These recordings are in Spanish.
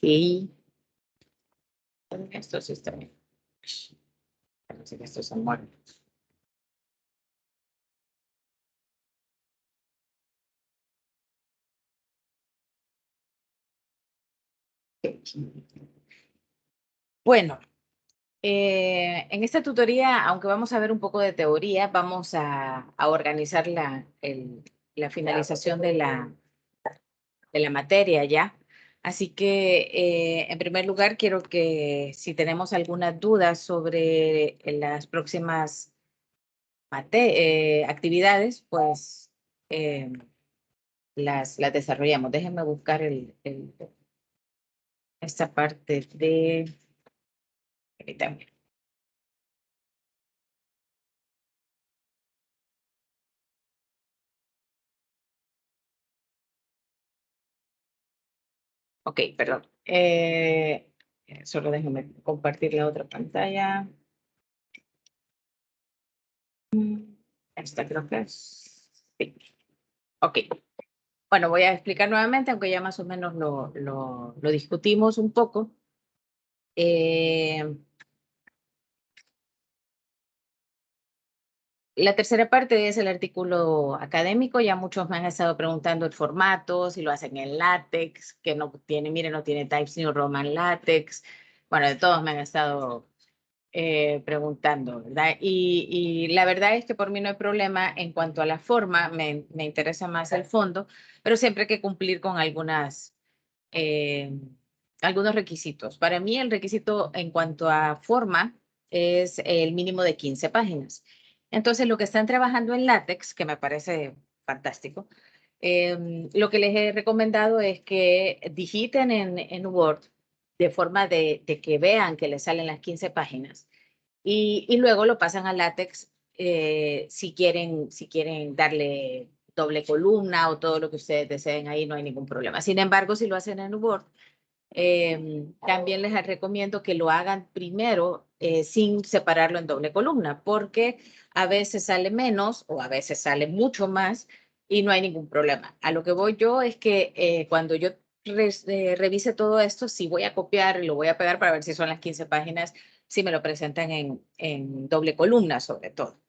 Y esto sí está bien. Parece que estos son muertos. Bueno, en esta tutoría, aunque vamos a ver un poco de teoría, vamos a organizar la finalización de la materia ya. Así que, en primer lugar, quiero que si tenemos algunas dudas sobre las próximas actividades, pues las desarrollamos. Déjenme buscar esta parte de... Ahorita. Ok, perdón. Solo déjenme compartir la otra pantalla. Esta creo que es. Sí. Ok. Bueno, voy a explicar nuevamente, aunque ya más o menos lo discutimos un poco. La tercera parte es el artículo académico. Ya muchos me han estado preguntando el formato, si lo hacen en LaTeX, que no tiene, miren, no tiene Times New Roman LaTeX. Bueno, de todos me han estado preguntando, ¿verdad? Y la verdad es que por mí no hay problema en cuanto a la forma, me interesa más el fondo, pero siempre hay que cumplir con algunos requisitos. Para mí el requisito en cuanto a forma es el mínimo de 15 páginas. Entonces, lo que están trabajando en LaTeX, que me parece fantástico, lo que les he recomendado es que digiten en Word de forma de que vean que les salen las 15 páginas y luego lo pasan a LaTeX si quieren darle doble columna o todo lo que ustedes deseen ahí, no hay ningún problema. Sin embargo, si lo hacen en Word, también les recomiendo que lo hagan primero sin separarlo en doble columna, porque a veces sale menos o a veces sale mucho más y no hay ningún problema. A lo que voy yo es que cuando yo revise todo esto, sí voy a copiar y lo voy a pegar para ver si son las 15 páginas, si me lo presentan en doble columna sobre todo.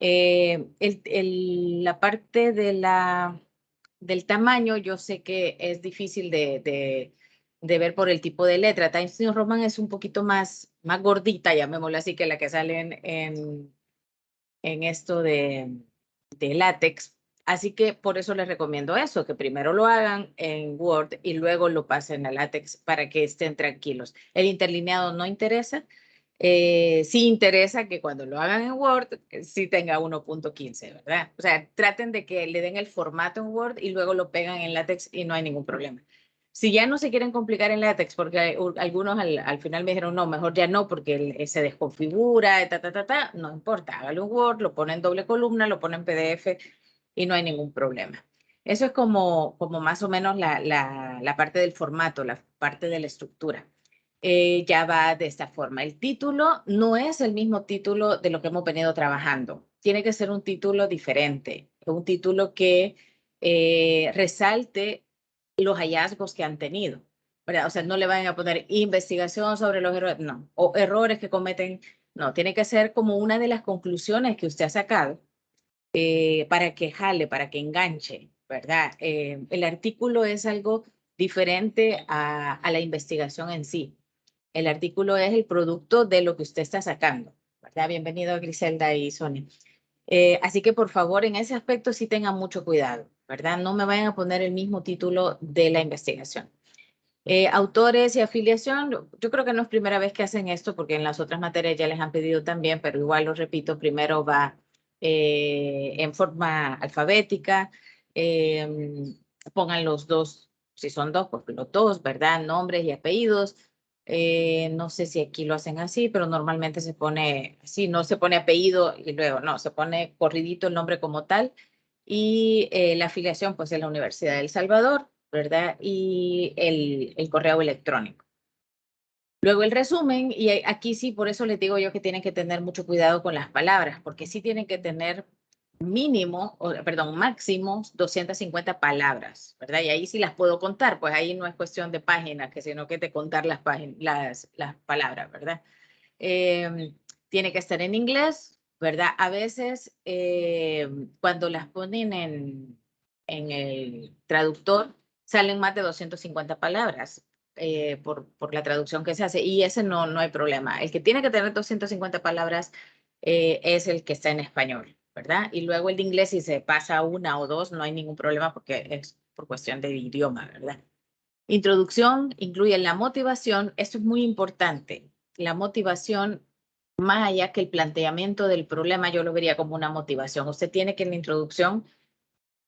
La parte del tamaño, yo sé que es difícil de ver por el tipo de letra. Times New Roman es un poquito más gordita, llamémoslo así, que la que sale en esto de látex. Así que por eso les recomiendo eso, que primero lo hagan en Word y luego lo pasen a látex para que estén tranquilos. El interlineado no interesa. Sí interesa que cuando lo hagan en Word, sí tenga 1.15, ¿verdad? O sea, traten de que le den el formato en Word y luego lo pegan en látex y no hay ningún problema. Si ya no se quieren complicar en látex, porque algunos al final me dijeron, no, mejor ya no, porque se desconfigura, no importa, hágalo en Word, lo pone en doble columna, lo pone en PDF y no hay ningún problema. Eso es como más o menos la parte del formato, la parte de la estructura. Ya va de esta forma. El título no es el mismo título de lo que hemos venido trabajando. Tiene que ser un título diferente, un título que resalte los hallazgos que han tenido, ¿verdad? O sea, no le van a poner investigación sobre los errores, no, o errores que cometen, no, tiene que ser como una de las conclusiones que usted ha sacado para que jale, para que enganche, ¿verdad? El artículo es algo diferente a la investigación en sí. El artículo es el producto de lo que usted está sacando, ¿verdad? Bienvenido Griselda y Sonia. Así que por favor, en ese aspecto sí tengan mucho cuidado, ¿verdad? No me vayan a poner el mismo título de la investigación. Autores y afiliación, yo creo que no es primera vez que hacen esto porque en las otras materias ya les han pedido también, pero igual lo repito, primero va en forma alfabética, pongan los dos, si son dos, pues los dos, ¿verdad? Nombres y apellidos. No sé si aquí lo hacen así, pero normalmente se pone así, no se pone apellido y luego, no, se pone corridito el nombre como tal. Y la afiliación, pues, es la Universidad de El Salvador, ¿verdad? Y el correo electrónico. Luego el resumen, y aquí sí, por eso les digo yo que tienen que tener mucho cuidado con las palabras, porque sí tienen que tener mínimo, perdón, máximo 250 palabras, ¿verdad? Y ahí sí las puedo contar, pues ahí no es cuestión de páginas, sino que de contar las páginas, las palabras, ¿verdad? Tiene que estar en inglés, ¿verdad? A veces cuando las ponen en el traductor salen más de 250 palabras por la traducción que se hace y ese no hay problema. El que tiene que tener 250 palabras es el que está en español, ¿verdad? Y luego el de inglés, si se pasa a una o dos, no hay ningún problema porque es por cuestión de idioma, ¿verdad? Introducción incluye la motivación, esto es muy importante. La motivación, más allá que el planteamiento del problema, yo lo vería como una motivación. Usted tiene que en la introducción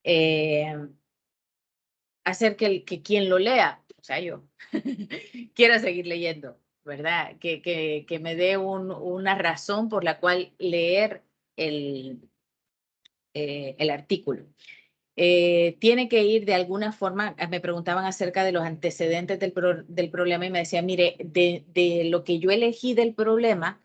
eh, hacer que quien lo lea, o sea, yo, quiera seguir leyendo, ¿verdad? Que me dé una razón por la cual leer el artículo. Tiene que ir de alguna forma, me preguntaban acerca de los antecedentes del problema y me decían, mire, de lo que yo elegí del problema,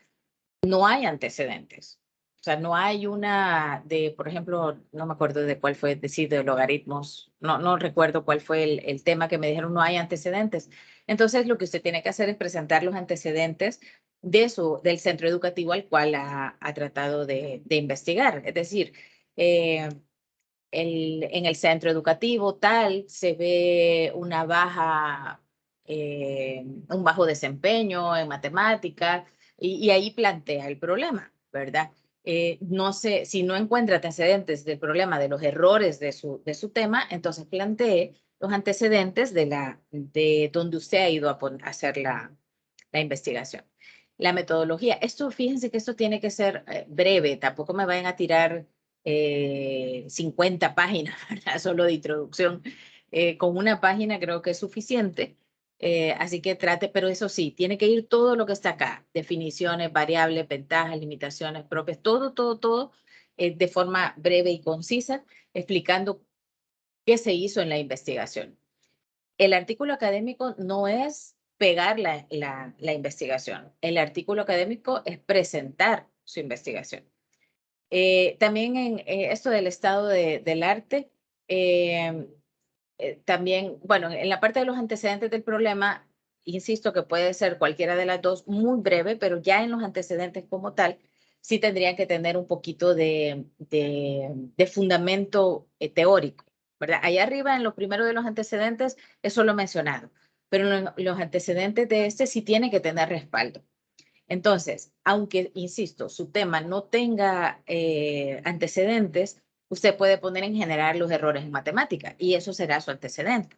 no hay antecedentes. O sea, no hay una de, por ejemplo, no me acuerdo de cuál fue, decir, de logaritmos, no recuerdo cuál fue el tema que me dijeron, no hay antecedentes. Entonces, lo que usted tiene que hacer es presentar los antecedentes del centro educativo al cual ha tratado de investigar. Es decir, en el centro educativo tal se ve una un bajo desempeño en matemáticas y ahí plantea el problema, ¿verdad? No sé, si no encuentra antecedentes del problema de los errores de su tema, entonces plantee los antecedentes de donde usted ha ido a hacer la investigación. La metodología, esto, fíjense que esto tiene que ser breve, tampoco me vayan a tirar 50 páginas, ¿verdad? Solo de introducción. Con una página creo que es suficiente. Así que trate, pero eso sí, tiene que ir todo lo que está acá, definiciones, variables, ventajas, limitaciones propias, todo, de forma breve y concisa, explicando qué se hizo en la investigación. El artículo académico no es pegar la investigación. El artículo académico es presentar su investigación. También en esto del estado del arte, eh, también, bueno, en la parte de los antecedentes del problema, insisto que puede ser cualquiera de las dos, muy breve, pero ya en los antecedentes como tal, sí tendrían que tener un poquito de fundamento teórico, ¿verdad? Allá arriba, en lo primero de los antecedentes, eso lo he mencionado, pero en los antecedentes de este sí tiene que tener respaldo. Entonces, aunque, insisto, su tema no tenga antecedentes, usted puede poner en general los errores en matemática y eso será su antecedente.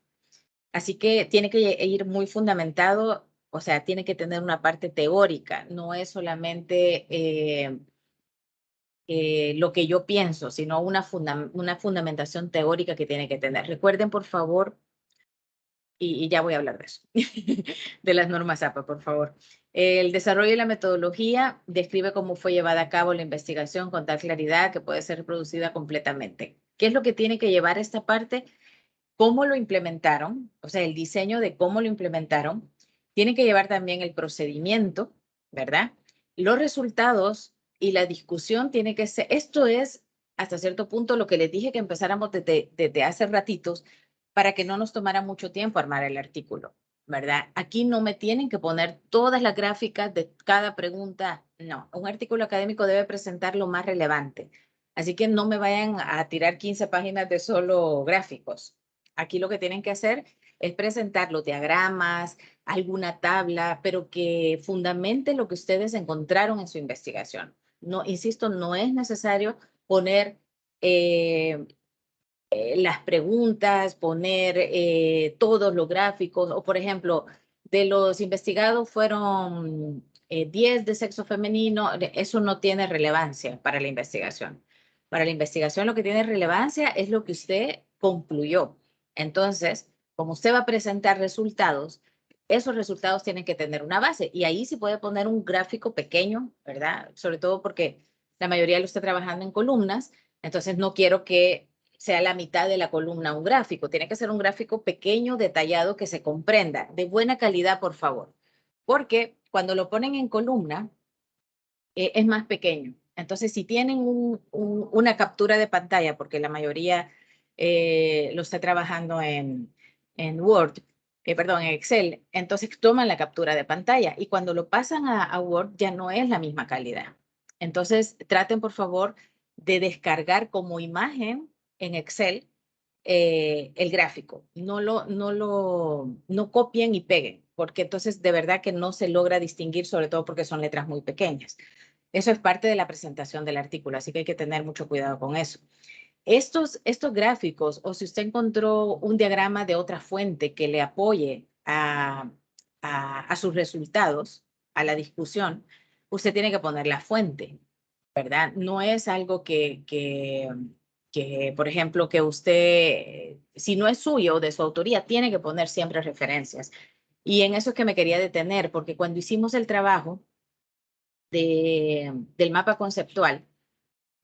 Así que tiene que ir muy fundamentado, o sea, tiene que tener una parte teórica, no es solamente lo que yo pienso, sino una fundamentación teórica que tiene que tener. Recuerden, por favor, y ya voy a hablar de eso, de las normas APA, por favor. El desarrollo y la metodología describe cómo fue llevada a cabo la investigación con tal claridad que puede ser reproducida completamente. ¿Qué es lo que tiene que llevar esta parte? ¿Cómo lo implementaron? O sea, el diseño de cómo lo implementaron. Tiene que llevar también el procedimiento, ¿verdad? Los resultados y la discusión tiene que ser, esto es hasta cierto punto lo que les dije que empezáramos desde hace ratitos, para que no nos tomara mucho tiempo armar el artículo, ¿verdad? Aquí no me tienen que poner todas las gráficas de cada pregunta, no. Un artículo académico debe presentar lo más relevante. Así que no me vayan a tirar 15 páginas de solo gráficos. Aquí lo que tienen que hacer es presentar los diagramas, alguna tabla, pero que fundamente lo que ustedes encontraron en su investigación. No, insisto, no es necesario poner las preguntas, poner todos los gráficos, o por ejemplo, de los investigados fueron 10 de sexo femenino, eso no tiene relevancia para la investigación. Para la investigación lo que tiene relevancia es lo que usted concluyó. Entonces, como usted va a presentar resultados, esos resultados tienen que tener una base y ahí sí puede poner un gráfico pequeño, ¿verdad? Sobre todo porque la mayoría lo está trabajando en columnas, entonces no quiero que sea la mitad de la columna un gráfico. Tiene que ser un gráfico pequeño, detallado, que se comprenda, de buena calidad, por favor. Porque cuando lo ponen en columna, es más pequeño. Entonces, si tienen una captura de pantalla, porque la mayoría lo está trabajando en Word, perdón, en Excel, entonces toman la captura de pantalla y cuando lo pasan a Word ya no es la misma calidad. Entonces, traten por favor de descargar como imagen en Excel el gráfico. No copien y peguen, porque entonces de verdad que no se logra distinguir, sobre todo porque son letras muy pequeñas. Eso es parte de la presentación del artículo, así que hay que tener mucho cuidado con eso. Estos gráficos, o si usted encontró un diagrama de otra fuente que le apoye a sus resultados, a la discusión, usted tiene que poner la fuente, ¿verdad? No es algo por ejemplo, que usted, si no es suyo o de su autoría, tiene que poner siempre referencias. Y en eso es que me quería detener, porque cuando hicimos el trabajo del mapa conceptual,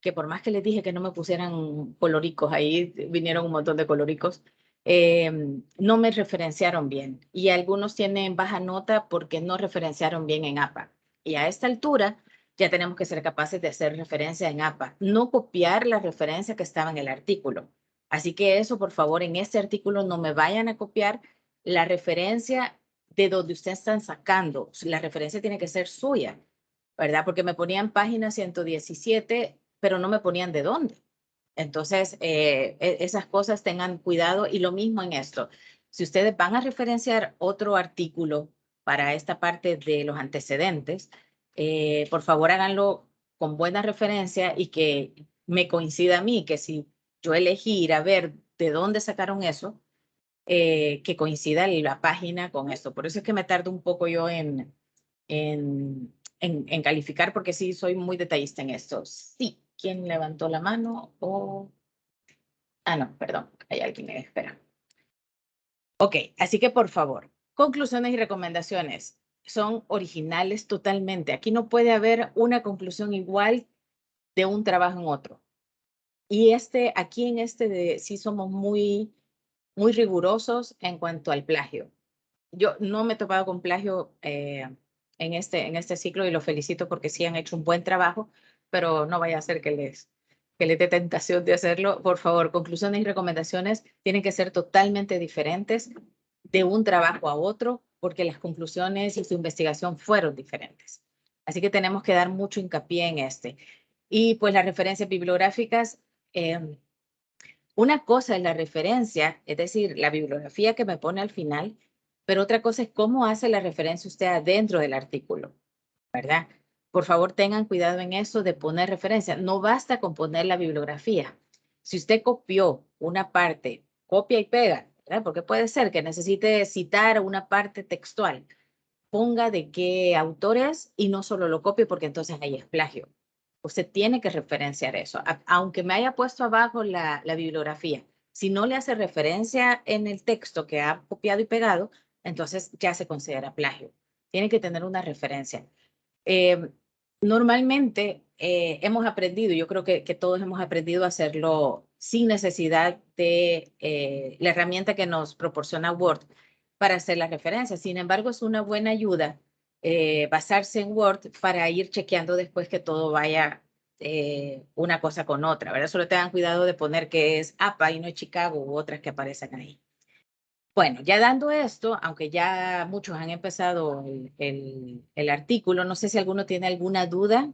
que por más que les dije que no me pusieran coloricos, ahí vinieron un montón de coloricos, no me referenciaron bien. Y algunos tienen baja nota porque no referenciaron bien en APA. Y a esta altura ya tenemos que ser capaces de hacer referencia en APA, no copiar la referencia que estaba en el artículo. Así que eso, por favor, en este artículo no me vayan a copiar la referencia de donde ustedes están sacando. La referencia tiene que ser suya, ¿verdad? Porque me ponían página 117, pero no me ponían de dónde. Entonces, esas cosas tengan cuidado y lo mismo en esto. Si ustedes van a referenciar otro artículo para esta parte de los antecedentes, por favor háganlo con buena referencia y que me coincida a mí, que si yo elegí ir a ver de dónde sacaron eso, que coincida la página con esto. Por eso es que me tardo un poco yo en calificar, porque sí soy muy detallista en esto. Sí, ¿quién levantó la mano? No, perdón, hay alguien que espera. Ok, así que por favor, conclusiones y recomendaciones son originales totalmente. Aquí no puede haber una conclusión igual de un trabajo en otro. Y aquí en sí somos muy rigurosos en cuanto al plagio. Yo no me he topado con plagio en este ciclo y los felicito porque sí han hecho un buen trabajo, pero no vaya a ser que les dé tentación de hacerlo. Por favor, conclusiones y recomendaciones tienen que ser totalmente diferentes de un trabajo a otro porque las conclusiones y su investigación fueron diferentes. Así que tenemos que dar mucho hincapié en este. Y pues las referencias bibliográficas, una cosa es la referencia, es decir, la bibliografía que me pone al final, pero otra cosa es cómo hace la referencia usted adentro del artículo, ¿verdad? Por favor, tengan cuidado en eso de poner referencia. No basta con poner la bibliografía. Si usted copió una parte, copia y pega, ¿verdad? Porque puede ser que necesite citar una parte textual. Ponga de qué autor es y no solo lo copie porque entonces ahí es plagio. Usted tiene que referenciar eso, aunque me haya puesto abajo la bibliografía. Si no le hace referencia en el texto que ha copiado y pegado, entonces ya se considera plagio. Tiene que tener una referencia. Normalmente hemos aprendido, yo creo que todos hemos aprendido a hacerlo sin necesidad de la herramienta que nos proporciona Word para hacer la referencia. Sin embargo, es una buena ayuda basarse en Word para ir chequeando después que todo vaya una cosa con otra, ¿verdad? Solo tengan cuidado de poner que es APA y no es Chicago u otras que aparecen ahí. Bueno, ya dando esto, aunque ya muchos han empezado el artículo, no sé si alguno tiene alguna duda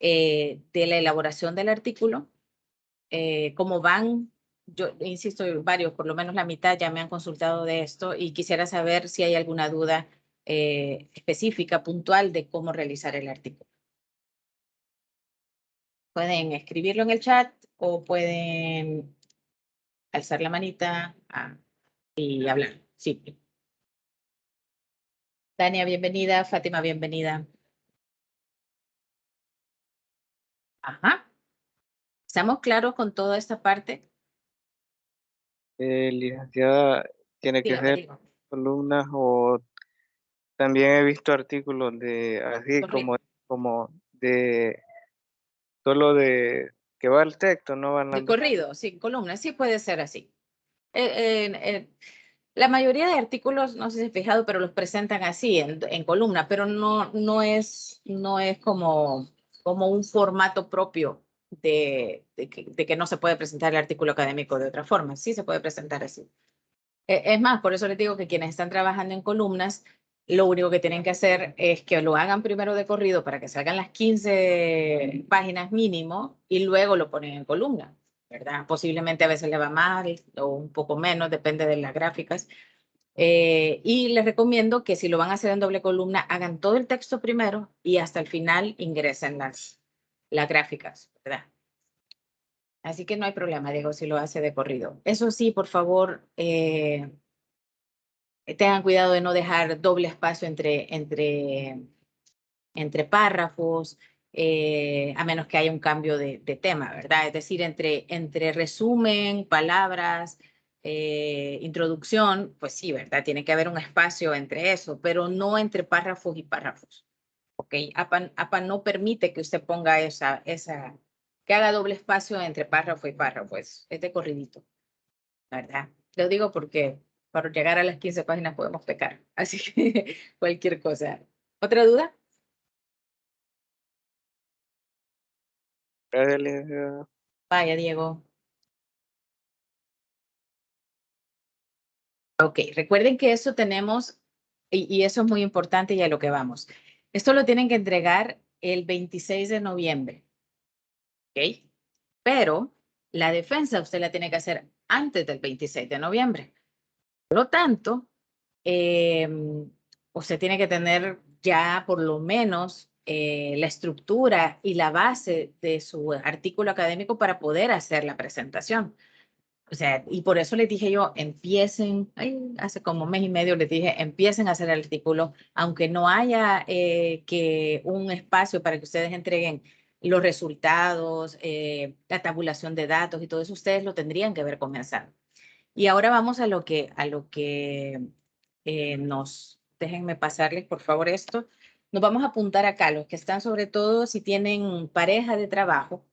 de la elaboración del artículo, cómo van. Yo insisto, varios, por lo menos la mitad ya me han consultado de esto y quisiera saber si hay alguna duda específica, puntual de cómo realizar el artículo. Pueden escribirlo en el chat o pueden alzar la manita y hablar. Sí. Tania, bienvenida. Fátima, bienvenida. Ajá. ¿Estamos claros con toda esta parte? Licenciada, tiene que Dígame, ser digo. columnas o también he visto artículos de así Correcto. como de solo de que va el texto, no van De las dos. corrido, sí, columnas, sí puede ser así. La mayoría de artículos, no sé si has fijado, pero los presentan así, en columna, pero no es como como un formato propio de que no se puede presentar el artículo académico de otra forma. Sí se puede presentar así. Es más, por eso les digo que quienes están trabajando en columnas, lo único que tienen que hacer es que lo hagan primero de corrido para que salgan las 15 páginas mínimo y luego lo ponen en columna, ¿verdad? Posiblemente a veces le va mal o un poco menos, depende de las gráficas. Y les recomiendo que si lo van a hacer en doble columna, hagan todo el texto primero y hasta el final ingresen las gráficas, ¿verdad? Así que no hay problema, Diego, si lo hace de corrido. Eso sí, por favor, tengan cuidado de no dejar doble espacio entre párrafos, a menos que haya un cambio de tema, ¿verdad? Es decir, entre resumen, palabras, introducción, pues sí, ¿verdad? Tiene que haber un espacio entre eso, pero no entre párrafos y párrafos. ¿Ok? APA no permite que usted ponga que haga doble espacio entre párrafo y párrafo, es de corridito, ¿verdad? Lo digo porque para llegar a las 15 páginas podemos pecar, así que cualquier cosa. ¿Otra duda? Gracias, licenciada. Vaya, Diego. Ok, recuerden que eso tenemos, y eso es muy importante y a lo que vamos. Esto lo tienen que entregar el 26 de noviembre, ¿ok? Pero la defensa usted la tiene que hacer antes del 26 de noviembre. Por lo tanto, usted tiene que tener ya por lo menos la estructura y la base de su artículo académico para poder hacer la presentación. O sea, y por eso les dije yo, empiecen, hace como un mes y medio les dije, empiecen a hacer el artículo, aunque no haya que un espacio para que ustedes entreguen los resultados, la tabulación de datos y todo eso, ustedes lo tendrían que haber comenzado. Y ahora vamos a lo que déjenme pasarles por favor esto. Nos vamos a apuntar acá, los que están sobre todo si tienen pareja de trabajo,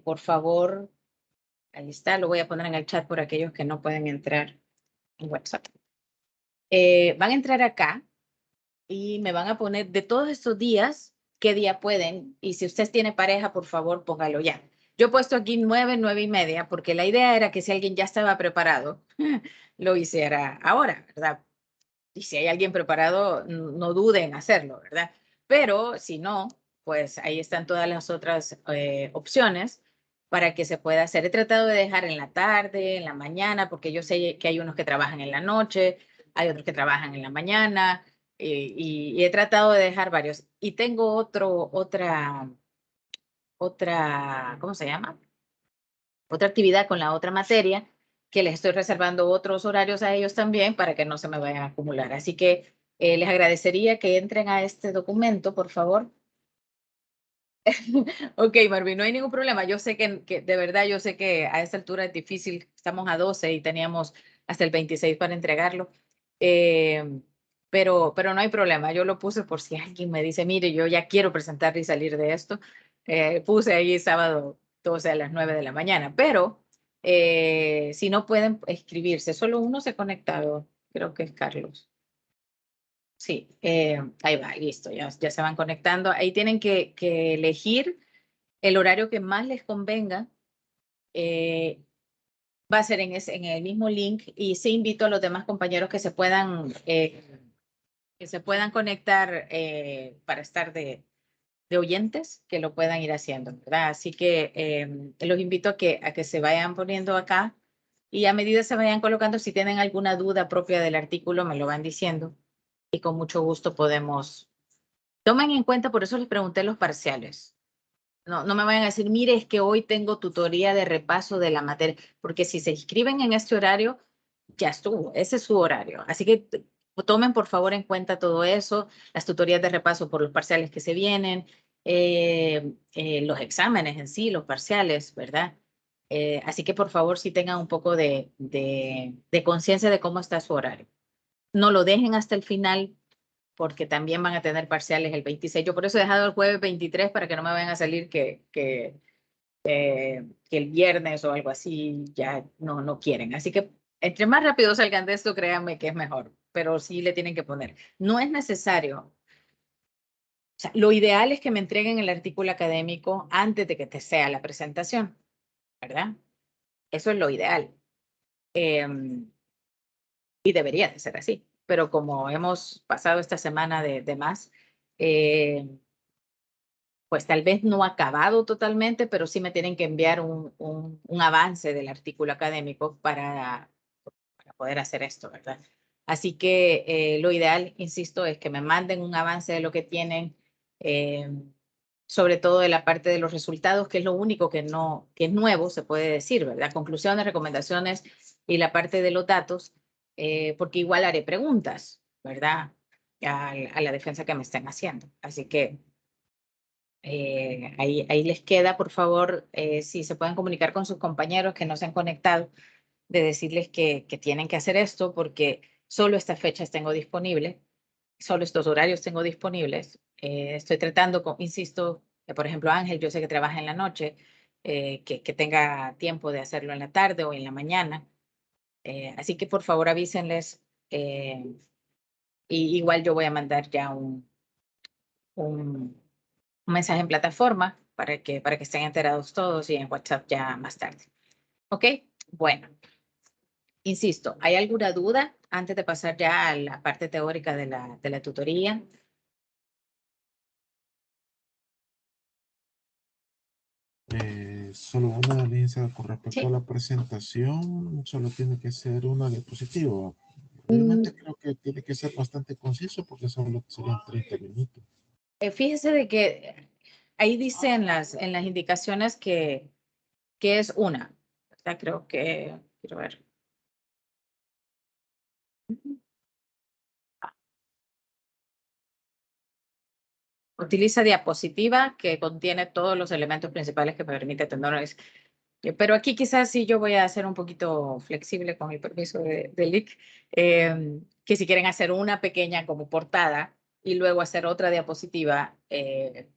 por favor. Ahí está, lo voy a poner en el chat por aquellos que no pueden entrar en WhatsApp. Van a entrar acá y me van a poner de todos estos días, qué día pueden. Y si usted tiene pareja, por favor, póngalo ya. Yo he puesto aquí 9, 9:30, porque la idea era que si alguien ya estaba preparado, lo hiciera ahora, ¿verdad? Y si hay alguien preparado, no duden en hacerlo, ¿verdad? Pero si no, pues ahí están todas las otras opciones para que se pueda hacer. He tratado de dejar en la tarde, en la mañana, porque yo sé que hay unos que trabajan en la noche, hay otros que trabajan en la mañana, y he tratado de dejar varios. Y tengo otra, ¿cómo se llama? Otra actividad con la otra materia que les estoy reservando otros horarios a ellos también para que no se me vayan a acumular. Así que les agradecería que entren a este documento, por favor. Ok, Marvin, no hay ningún problema. Yo sé que de verdad, yo sé que a esta altura es difícil. Estamos a 12 y teníamos hasta el 26 para entregarlo. Pero no hay problema. Yo lo puse por si alguien me dice, mire, yo ya quiero presentar y salir de esto. Puse ahí sábado 12 a las 9 de la mañana. Pero si no pueden escribirse, solo uno se ha conectado. Creo que es Carlos. Sí, ahí va, listo, ya se van conectando. Ahí tienen que elegir el horario que más les convenga. Va a ser en el mismo link y sí invito a los demás compañeros que se puedan conectar para estar de oyentes, que lo puedan ir haciendo, ¿verdad? Así que los invito a que se vayan poniendo acá y a medida se vayan colocando, si tienen alguna duda propia del artículo, me lo van diciendo y con mucho gusto podemos. Tomen en cuenta, por eso les pregunté los parciales. No me vayan a decir, mire, es que hoy tengo tutoría de repaso de la materia, porque si se inscriben en este horario, ya estuvo, ese es su horario. Así que tomen por favor en cuenta todo eso, las tutorías de repaso por los parciales que se vienen, los exámenes en sí, los parciales, ¿verdad? Así que por favor sí tengan un poco de conciencia de cómo está su horario. No lo dejen hasta el final porque también van a tener parciales el 26. Yo por eso he dejado el jueves 23 para que no me vayan a salir que el viernes o algo así ya no quieren. Así que entre más rápido salgan de esto, créanme que es mejor, pero sí le tienen que poner. No es necesario O sea, lo ideal es que me entreguen el artículo académico antes de que te sea la presentación, ¿verdad? Eso es lo ideal. Y debería de ser así. Pero como hemos pasado esta semana de más, pues tal vez no acabado totalmente, pero sí me tienen que enviar un avance del artículo académico para poder hacer esto, ¿verdad? Así que lo ideal, insisto, es que me manden un avance de lo que tienen, sobre todo de la parte de los resultados, que es lo único que es nuevo, se puede decir, ¿verdad? Conclusiones, recomendaciones y la parte de los datos, porque igual haré preguntas, ¿verdad? A la defensa que me estén haciendo. Así que ahí les queda, por favor, si se pueden comunicar con sus compañeros que no se han conectado, de decirles que tienen que hacer esto porque solo estas fechas tengo disponibles, solo estos horarios tengo disponibles. Estoy tratando, insisto, por ejemplo, Ángel, yo sé que trabaja en la noche, que tenga tiempo de hacerlo en la tarde o en la mañana. Así que por favor avísenles. Y igual yo voy a mandar ya un mensaje en plataforma para que estén enterados todos y en WhatsApp ya más tarde. ¿Ok? Bueno, insisto, ¿hay alguna duda antes de pasar ya a la parte teórica de la tutoría? Solo una, licenciada, con respecto a Sí. la presentación, solo tiene que ser una diapositiva. Mm, Realmente creo que tiene que ser bastante conciso porque solo serían 30 minutos. Fíjese de que ahí dice en las indicaciones que es una. ¿Verdad? Creo que, quiero ver. Utiliza diapositiva que contiene todos los elementos principales que me permite tener una. Pero aquí quizás sí yo voy a ser un poquito flexible con el permiso de Lick, que si quieren hacer una pequeña como portada y luego hacer otra diapositiva,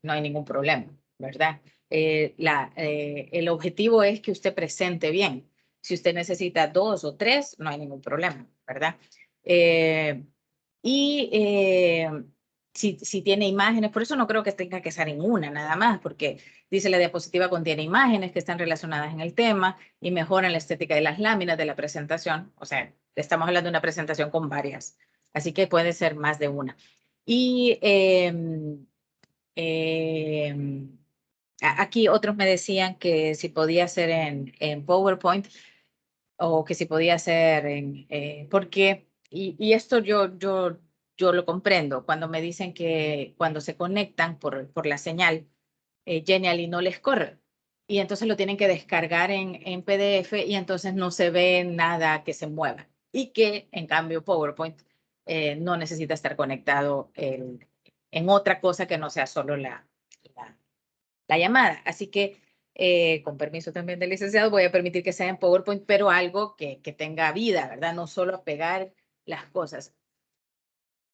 no hay ningún problema, ¿verdad? El objetivo es que usted presente bien. Si usted necesita 2 o 3, no hay ningún problema, ¿verdad? Y si tiene imágenes, por eso no creo que tenga que ser en una nada más, porque dice la diapositiva contiene imágenes que están relacionadas en el tema y mejoran la estética de las láminas de la presentación. O sea, estamos hablando de una presentación con varias, así que puede ser más de una. Y aquí otros me decían que si podía ser en PowerPoint o que si podía ser porque, y esto yo lo comprendo, cuando me dicen que cuando se conectan por la señal, Genially no les corre. Y entonces lo tienen que descargar en PDF y entonces no se ve nada que se mueva. Y que en cambio PowerPoint no necesita estar conectado en otra cosa que no sea solo la llamada. Así que con permiso también del licenciado voy a permitir que sea en PowerPoint, pero algo que tenga vida, ¿verdad? No solo pegar las cosas.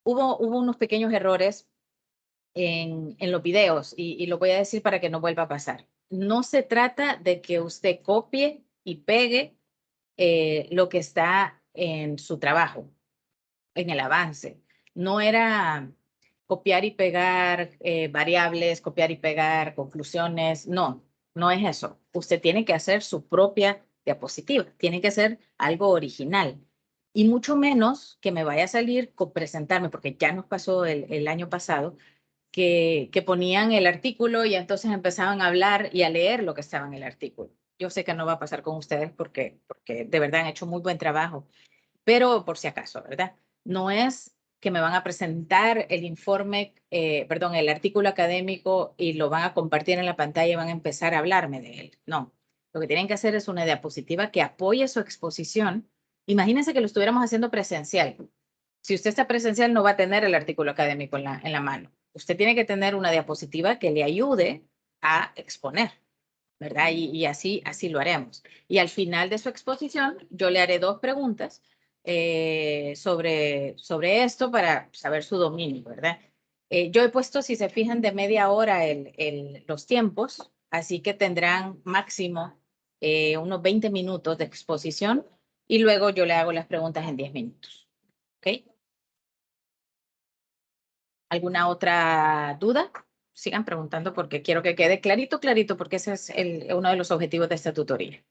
Hubo unos pequeños errores en los videos y lo voy a decir para que no vuelva a pasar. No se trata de que usted copie y pegue lo que está en su trabajo, en el avance. No era copiar y pegar variables, copiar y pegar conclusiones. No, no es eso. Usted tiene que hacer su propia diapositiva, tiene que ser algo original. Y mucho menos que me vaya a salir con presentarme, porque ya nos pasó el año pasado, que ponían el artículo y entonces empezaban a hablar y a leer lo que estaba en el artículo. Yo sé que no va a pasar con ustedes porque de verdad han hecho muy buen trabajo, pero por si acaso, ¿verdad? No es que me van a presentar el informe, perdón, el artículo académico y lo van a compartir en la pantalla y van a empezar a hablarme de él. No, lo que tienen que hacer es una diapositiva que apoye su exposición. Imagínense que lo estuviéramos haciendo presencial. Si usted está presencial, no va a tener el artículo académico en la mano. Usted tiene que tener una diapositiva que le ayude a exponer, ¿verdad? Y así lo haremos. Y al final de su exposición, yo le haré 2 preguntas sobre esto para saber su dominio, ¿verdad? Yo he puesto, si se fijan, de media hora los tiempos, así que tendrán máximo unos 20 minutos de exposición y luego yo le hago las preguntas en 10 minutos. ¿Ok? ¿Alguna otra duda? Sigan preguntando porque quiero que quede clarito, clarito, porque ese es uno de los objetivos de esta tutoría.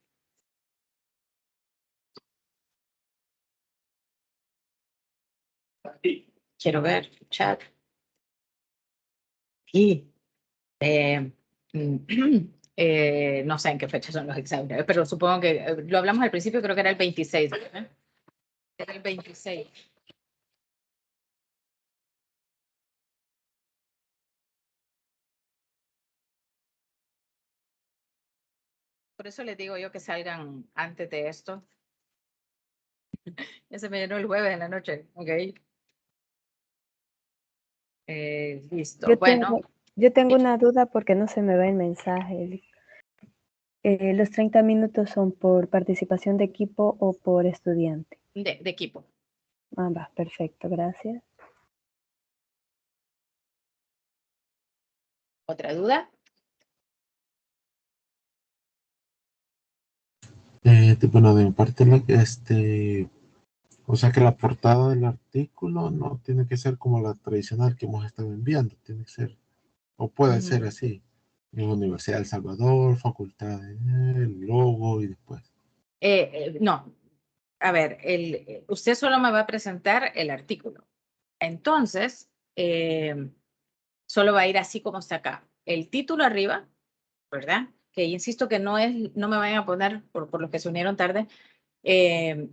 Quiero ver chat. Y no sé en qué fecha son los exámenes, pero supongo que lo hablamos al principio, creo que era el 26, ¿verdad? Era el 26. Por eso les digo yo que salgan antes de esto. Ya se me llenó el jueves en la noche, ¿ok? Listo, bueno. Yo tengo una duda porque no se me ve el mensaje. ¿Los 30 minutos son por participación de equipo o por estudiante? De equipo. Ah, va, perfecto, gracias. ¿Otra duda? Bueno, de mi parte, o sea que la portada del artículo no tiene que ser como la tradicional que hemos estado enviando, tiene que ser, o puede ser así, en Universidad de El Salvador, facultad, el logo y después. No, a ver, usted solo me va a presentar el artículo. Entonces, solo va a ir así como está acá. El título arriba, ¿verdad? Que insisto que no me vayan a poner, por los que se unieron tarde,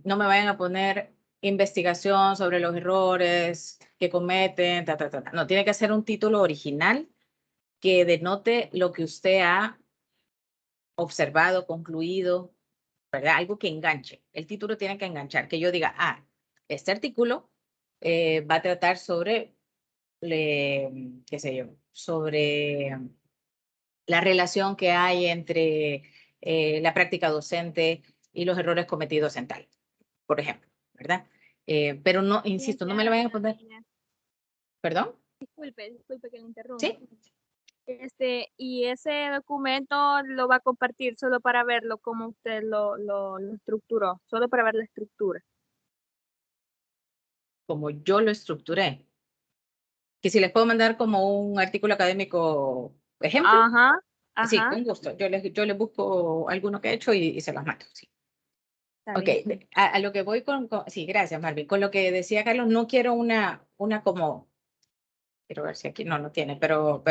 no me vayan a poner investigación sobre los errores que cometen, No, tiene que ser un título original que denote lo que usted ha observado, concluido, ¿verdad? Algo que enganche. El título tiene que enganchar, que yo diga, este artículo va a tratar sobre, qué sé yo, sobre la relación que hay entre la práctica docente y los errores cometidos en tal, por ejemplo, ¿verdad? Pero no, insisto, no me lo vayan a poner. ¿Perdón? Disculpe que le interrumpa. Sí. Y ese documento lo va a compartir solo para verlo como usted lo estructuró, solo para ver la estructura. Como yo lo estructuré. Que si les puedo mandar como un artículo académico ejemplo. Ajá, Sí, ajá. con gusto. Yo les busco alguno que he hecho y se los mando. Sí. Está Ok, bien. a lo que voy sí, gracias, Marvin. Con lo que decía Carlos, no quiero una como, quiero ver si aquí no tiene, pero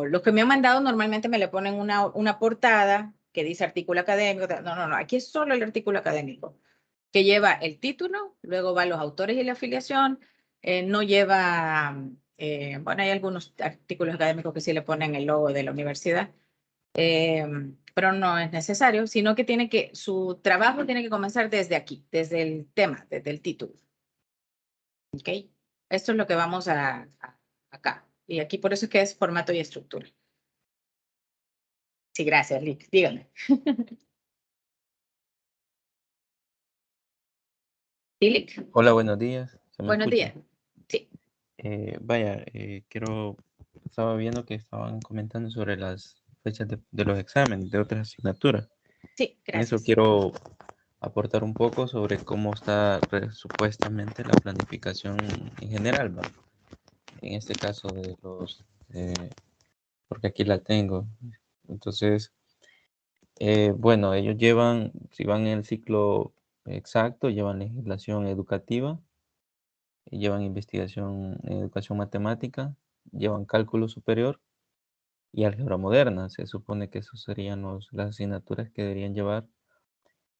los que me han mandado normalmente me le ponen una portada que dice artículo académico. No, aquí es solo el artículo académico, que lleva el título, luego van los autores y la afiliación, no lleva, bueno, hay algunos artículos académicos que sí le ponen el logo de la universidad, pero no es necesario, sino que su trabajo tiene que comenzar desde aquí, desde el tema, desde el título. ¿Ok? Esto es lo que vamos acá. Y aquí por eso es que es formato y estructura. Sí, gracias, Lick. Dígame. ¿Sí, Lick? Hola, buenos días. ¿Se me Buenos escucha? días. Sí. Estaba viendo que estaban comentando sobre las fechas de los exámenes de otras asignaturas. Sí, En eso gracias. quiero aportar un poco sobre cómo está supuestamente la planificación en general, ¿va? En este caso porque aquí la tengo. Entonces, bueno, ellos si van en el ciclo exacto, llevan legislación educativa, llevan investigación en educación matemática, llevan cálculo superior y álgebra moderna. Se supone que esos serían las asignaturas que deberían llevar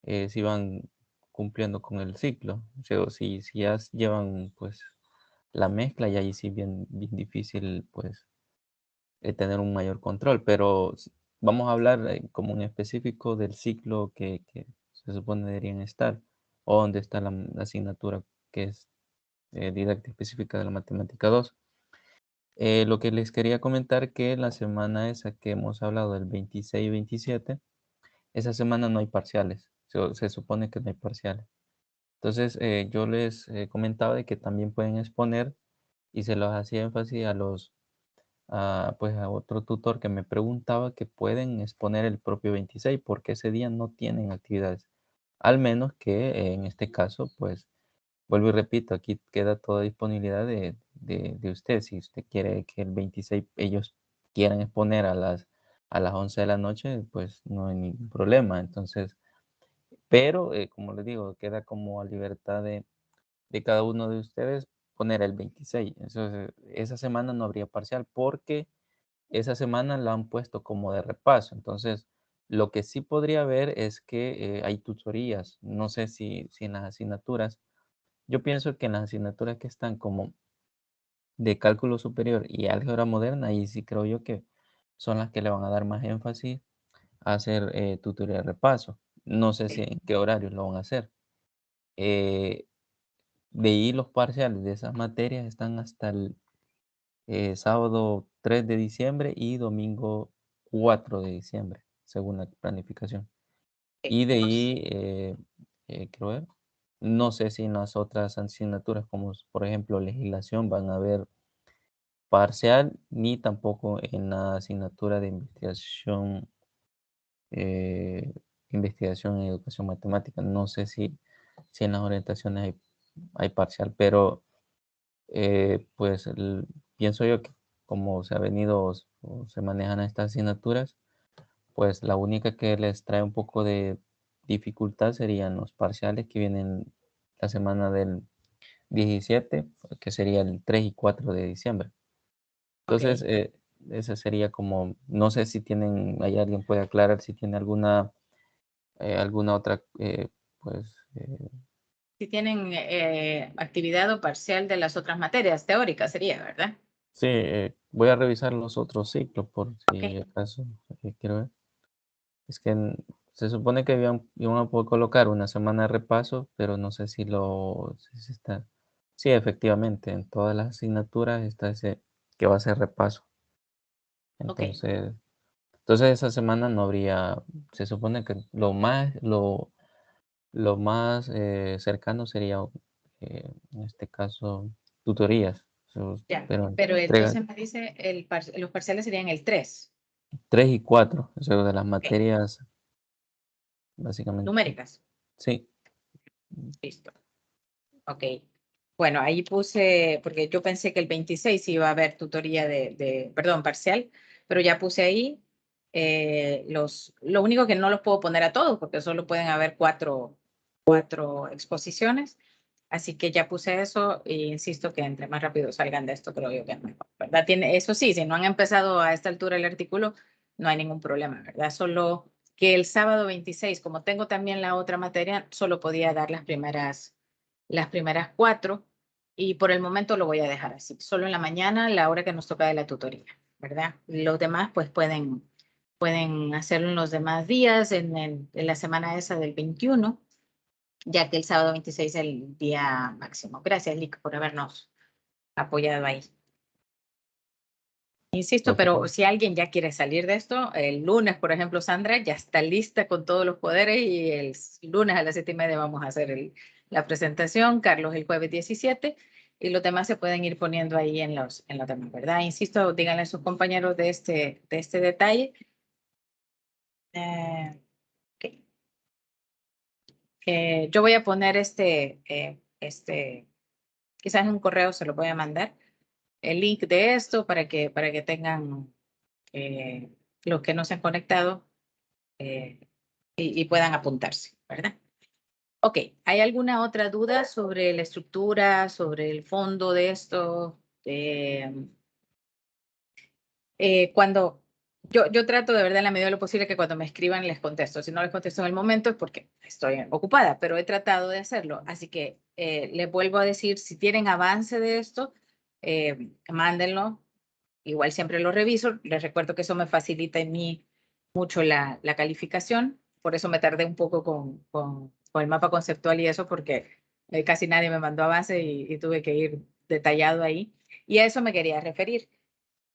si van cumpliendo con el ciclo. O sea, si ya llevan pues la mezcla, y ahí sí bien difícil pues tener un mayor control. Pero vamos a hablar como en específico del ciclo que se supone deberían estar, o donde está la asignatura que es didáctica específica de la matemática 2. Lo que les quería comentar que la semana esa que hemos hablado del 26 y 27, esa semana no hay parciales, se supone que no hay parciales. Entonces yo les comentaba de que también pueden exponer y se los hacía énfasis pues a otro tutor que me preguntaba que pueden exponer el propio 26 porque ese día no tienen actividades. Al menos que en este caso, pues vuelvo y repito, aquí queda toda disponibilidad de de usted. Si usted quiere que el 26 ellos quieran exponer a las 11 de la noche, pues no hay ningún problema. Entonces, pero como les digo, queda como a libertad de cada uno de ustedes poner el 26. Entonces, esa semana no habría parcial porque esa semana la han puesto como de repaso. Entonces, lo que sí podría haber es que hay tutorías. No sé si en las asignaturas, yo pienso que en las asignaturas que están como de cálculo superior y álgebra moderna, ahí sí creo yo que son las que le van a dar más énfasis a hacer tutoría de repaso. No sé si en qué horarios lo van a hacer. De ahí los parciales de esas materias están hasta el sábado 3 de diciembre y domingo 4 de diciembre, según la planificación. Y de ahí, quiero ver, no sé si en las otras asignaturas, como por ejemplo legislación, van a haber parcial, ni tampoco en la asignatura de investigación en educación matemática. No sé si en las orientaciones hay parcial, pero pues pienso yo que como se ha venido o se manejan estas asignaturas, pues la única que les trae un poco de dificultad serían los parciales que vienen la semana del 17, que sería el 3 y 4 de diciembre. Entonces, esa sería como, no sé si tienen, ahí alguien puede aclarar si tiene alguna otra, pues, Si tienen actividad o parcial de las otras materias teóricas sería, ¿verdad? sí, voy a revisar los otros ciclos por si Ok. acaso quiero ver. Es que se supone que iban a poder colocar una semana de repaso, pero no sé si se está. Sí, efectivamente, en todas las asignaturas está ese que va a ser repaso. Ok. Entonces esa semana no habría, se supone que lo más cercano sería, en este caso, tutorías. Ya. Pero Pero entrega entonces me dice los parciales serían el 3, 3 y 4, o sea, de las ok, materias, básicamente. numéricas. Sí, Listo. Ok. Bueno, ahí puse, porque yo pensé que el 26 iba a haber tutoría perdón, parcial, pero ya puse ahí lo único que no los puedo poner a todos, porque solo pueden haber cuatro exposiciones. Así que ya puse eso e insisto que entre más rápido salgan de esto, creo yo que es mejor, ¿verdad? Eso sí, si no han empezado a esta altura el artículo, no hay ningún problema, ¿verdad? Solo que el sábado 26, como tengo también la otra materia, solo podía dar las primeras 4 y por el momento lo voy a dejar así. Solo en la mañana, la hora que nos toca de la tutoría, ¿verdad? Los demás pues pueden hacerlo en los demás días, en la semana esa del 21, ya que el sábado 26 es el día máximo. Gracias, Lick, por habernos apoyado ahí. Insisto, pero si alguien ya quiere salir de esto, el lunes, por ejemplo, Sandra ya está lista con todos los poderes y el lunes a las 7:30 vamos a hacer la presentación, Carlos el jueves 17 y los demás se pueden ir poniendo ahí en los demás, ¿verdad? Insisto, díganle a sus compañeros de este detalle. Ok. Yo voy a poner quizás en un correo se lo voy a mandar, el link de esto para que tengan los que no se han conectado y puedan apuntarse, ¿verdad? Ok, ¿hay alguna otra duda sobre la estructura, sobre el fondo de esto? Cuando yo trato de verdad en la medida de lo posible que cuando me escriban les contesto. Si no les contesto en el momento es porque estoy ocupada, pero he tratado de hacerlo. Así que les vuelvo a decir, si tienen avance de esto, mándenlo. Igual siempre lo reviso. Les recuerdo que eso me facilita en mí mucho la calificación. Por eso me tardé un poco con el mapa conceptual y eso, porque casi nadie me mandó avance y tuve que ir detallado ahí. Y a eso me quería referir.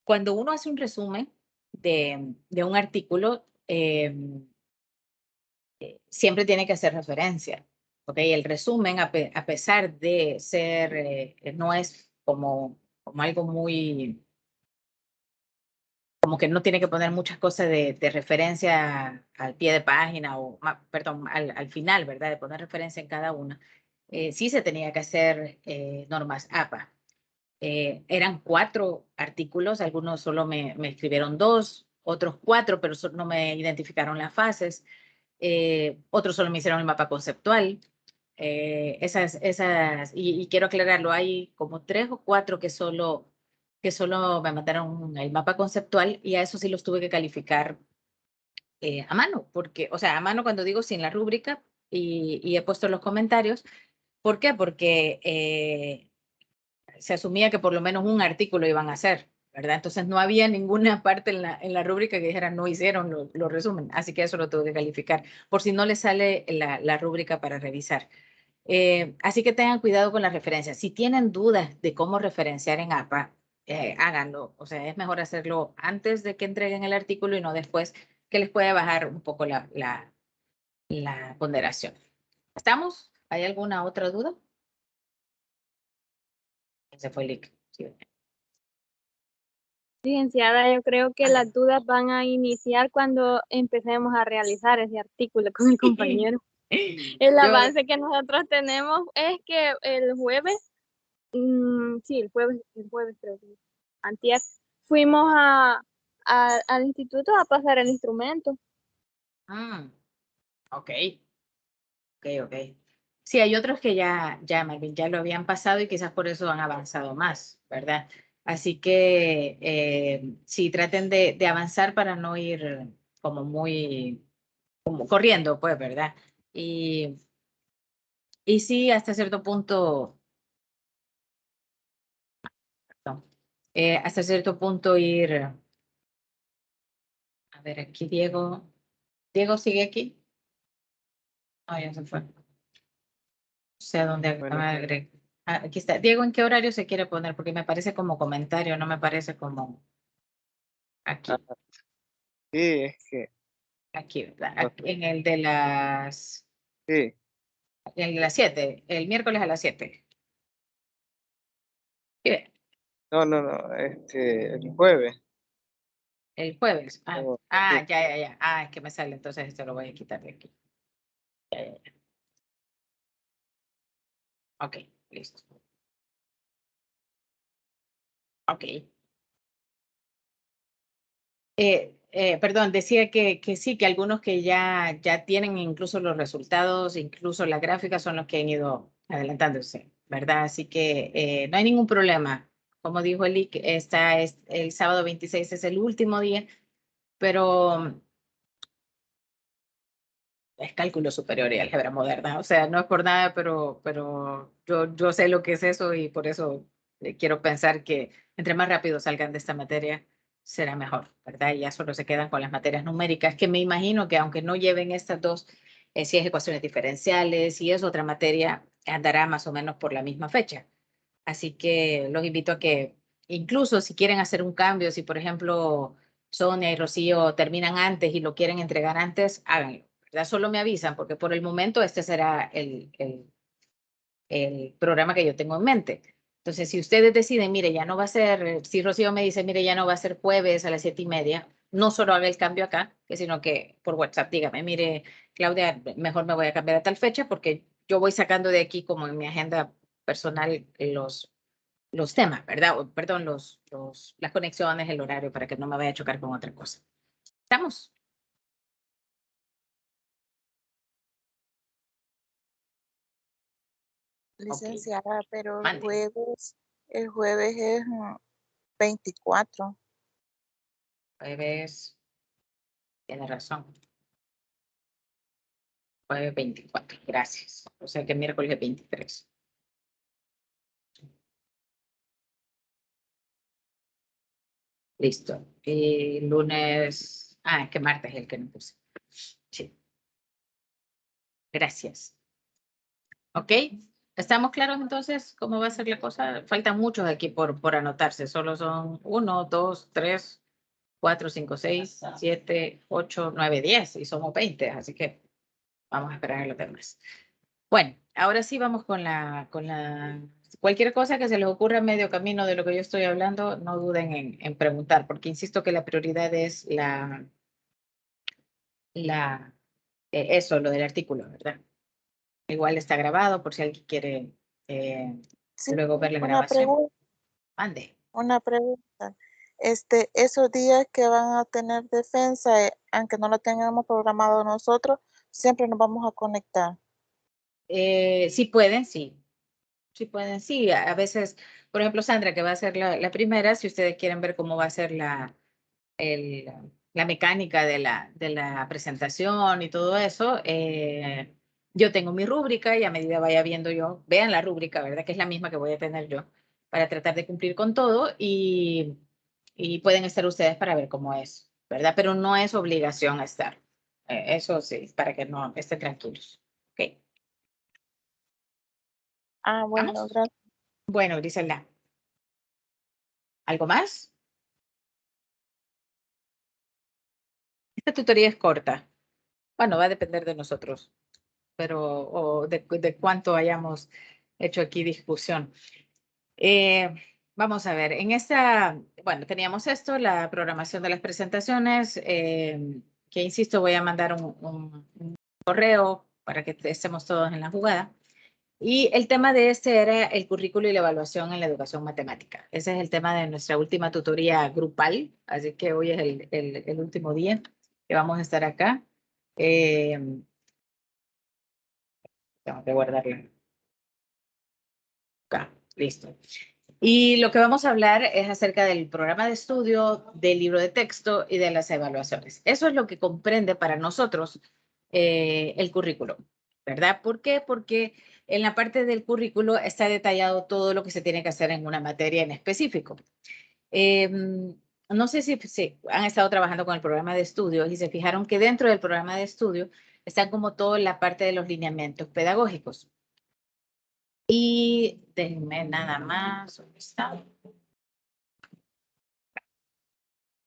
Cuando uno hace un resumen de un artículo, siempre tiene que hacer referencia. ¿Ok? El resumen, a pesar de ser, no es como algo muy como que no tiene que poner muchas cosas de referencia al pie de página o, perdón, al final, ¿verdad? De poner referencia en cada una. Sí se tenía que hacer normas APA. Eran 4 artículos, algunos solo me escribieron 2, otros 4, pero no me identificaron las fases. Otros solo me hicieron el mapa conceptual. Y quiero aclararlo, hay como 3 o 4 que solo me mandaron el mapa conceptual y a eso sí los tuve que calificar a mano, porque, o sea, a mano cuando digo sin la rúbrica y he puesto los comentarios. ¿Por qué? Porque se asumía que por lo menos un artículo iban a hacer, ¿verdad? Entonces no había ninguna parte en la rúbrica que dijera no hicieron los resumen, así que eso lo tuve que calificar, por si no les sale la rúbrica para revisar. Así que tengan cuidado con las referencias. Si tienen dudas de cómo referenciar en APA, háganlo. O sea, es mejor hacerlo antes de que entreguen el artículo y no después, que les puede bajar un poco la ponderación. ¿Estamos? ¿Hay alguna otra duda? Se fue el link. Sí. Licenciada, yo creo que las dudas van a iniciar cuando empecemos a realizar ese artículo con mi compañero. El avance que nosotros tenemos es que el jueves, sí, el jueves creo que antier, fuimos al instituto a pasar el instrumento. Ok. Sí, hay otros que ya lo habían pasado y quizás por eso han avanzado más, ¿verdad? Así que sí, traten de avanzar para no ir como muy como corriendo, pues, ¿verdad? Y sí, hasta cierto punto, ir, a ver, aquí Diego sigue aquí. No, ya se fue. No sé a dónde acaba de agregar. Aquí está. Diego, ¿en qué horario se quiere poner? Porque me parece como comentario, no me parece como aquí. Sí, es que. Aquí, ¿verdad? Aquí, en el de las. Sí. En el de las 7, el miércoles a las 7. Bien. No, el jueves. El jueves. Sí. Ya. Es que me sale, entonces esto lo voy a quitar de aquí. Ya. Ok, listo. Ok. Perdón, decía que sí, que algunos que ya tienen incluso los resultados, incluso las gráficas son los que han ido adelantándose, ¿verdad? Así que no hay ningún problema. Como dijo Elic, el sábado 26 es el último día, pero es cálculo superior y álgebra moderna. O sea, no es por nada, pero yo sé lo que es eso y por eso quiero pensar que entre más rápido salgan de esta materia, será mejor, ¿verdad? Y ya solo se quedan con las materias numéricas, que me imagino que aunque no lleven estas dos, si es ecuaciones diferenciales y es otra materia, andará más o menos por la misma fecha. Así que los invito a que, incluso si quieren hacer un cambio, si por ejemplo Sonia y Rocío terminan antes y lo quieren entregar antes, háganlo, ¿verdad? Solo me avisan, porque por el momento este será el programa que yo tengo en mente. Entonces, si ustedes deciden, mire, ya no va a ser, si Rocío me dice, mire, ya no va a ser jueves a las 7:30, no solo haga el cambio acá, sino que por WhatsApp dígame, mire, Claudia, mejor me voy a cambiar a tal fecha porque yo voy sacando de aquí como en mi agenda personal los temas, ¿verdad? Perdón, las conexiones, el horario, para que no me vaya a chocar con otra cosa. ¿Estamos? Licenciada, pero Mande. el jueves es 24. Jueves, tiene razón. Jueves 24, gracias. O sea que miércoles es 23. Listo. Y lunes, es que martes es el que no puse. Sí. Gracias. ¿Ok? ¿Estamos claros entonces cómo va a ser la cosa? Faltan muchos aquí por anotarse. Solo son 1, 2, 3, 4, 5, 6, 7, 8, 9, 10 y somos 20. Así que vamos a esperar a los demás. Bueno, ahora sí vamos con cualquier cosa que se les ocurra en medio camino de lo que yo estoy hablando, no duden en preguntar, porque insisto que la prioridad es eso, lo del artículo, ¿verdad? Igual está grabado por si alguien quiere Sí, luego ver la una grabación. Ande. Una pregunta. Esos días que van a tener defensa, aunque no lo tengamos programado nosotros, siempre nos vamos a conectar. Sí pueden, sí. Sí pueden, sí. A veces, por ejemplo, Sandra, que va a ser la primera, si ustedes quieren ver cómo va a ser la mecánica de la presentación y todo eso, yo tengo mi rúbrica y a medida vaya viendo yo, vean la rúbrica, ¿verdad? Que es la misma que voy a tener yo para tratar de cumplir con todo y pueden estar ustedes para ver cómo es, ¿verdad? Pero no es obligación estar. Eso sí, para que no estén tranquilos. ¿Ok? Ah, bueno, ¿Vamos? gracias. Bueno, Griselda. ¿Algo más? Esta tutoría es corta. Bueno, va a depender de nosotros, pero o de cuánto hayamos hecho aquí discusión. Vamos a ver, en esta, bueno, teníamos esto, la programación de las presentaciones, que insisto, voy a mandar un correo para que estemos todos en la jugada. Y el tema de este era el currículo y la evaluación en la educación matemática. Ese es el tema de nuestra última tutoría grupal, así que hoy es el último día que vamos a estar acá. Tengo que guardarla. Acá, listo. Y lo que vamos a hablar es acerca del programa de estudio, del libro de texto y de las evaluaciones. Eso es lo que comprende para nosotros el currículo, ¿verdad? ¿Por qué? Porque en la parte del currículo está detallado todo lo que se tiene que hacer en una materia en específico. No sé si han estado trabajando con el programa de estudio y se fijaron que dentro del programa de estudio está como toda la parte de los lineamientos pedagógicos. Y déjenme nada más, ¿dónde está?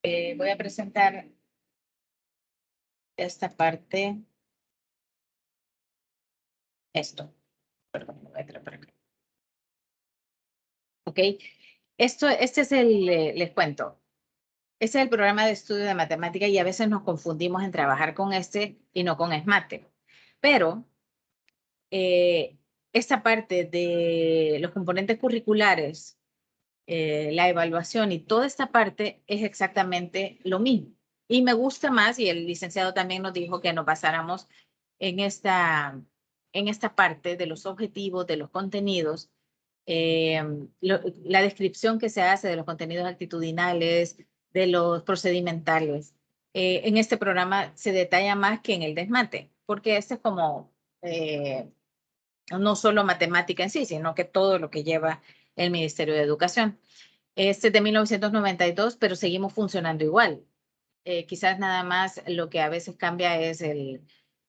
Voy a presentar esta parte, esto, perdón, lo voy a traer por acá. Ok, este es les cuento, este es el programa de estudio de matemática y a veces nos confundimos en trabajar con este y no con ESMATE, pero esta parte de los componentes curriculares, la evaluación y toda esta parte es exactamente lo mismo. Y me gusta más, y el licenciado también nos dijo que nos basáramos en esta parte de los objetivos, de los contenidos, la descripción que se hace de los contenidos actitudinales, de los procedimentales. En este programa se detalla más que en el desmate, porque este es como no solo matemática en sí, sino que todo lo que lleva el Ministerio de Educación. Este es de 1992, pero seguimos funcionando igual. Quizás nada más lo que a veces cambia es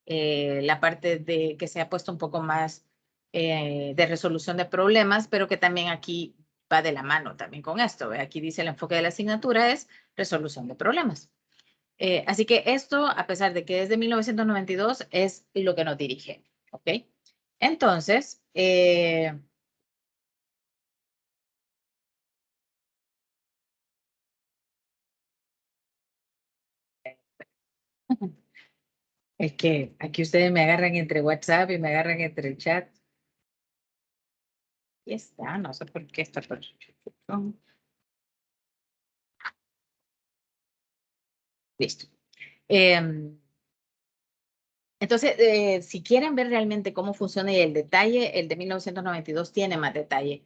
la parte de que se ha puesto un poco más de resolución de problemas, pero que también aquí va de la mano también con esto. Aquí dice el enfoque de la asignatura es resolución de problemas. Así que esto, a pesar de que es de 1992, es lo que nos dirige. ¿Ok? Entonces, es que aquí ustedes me agarran entre WhatsApp y me agarran entre el chat. Y está, no sé por qué está por... Listo. Entonces, si quieren ver realmente cómo funciona y el detalle, el de 1992 tiene más detalle,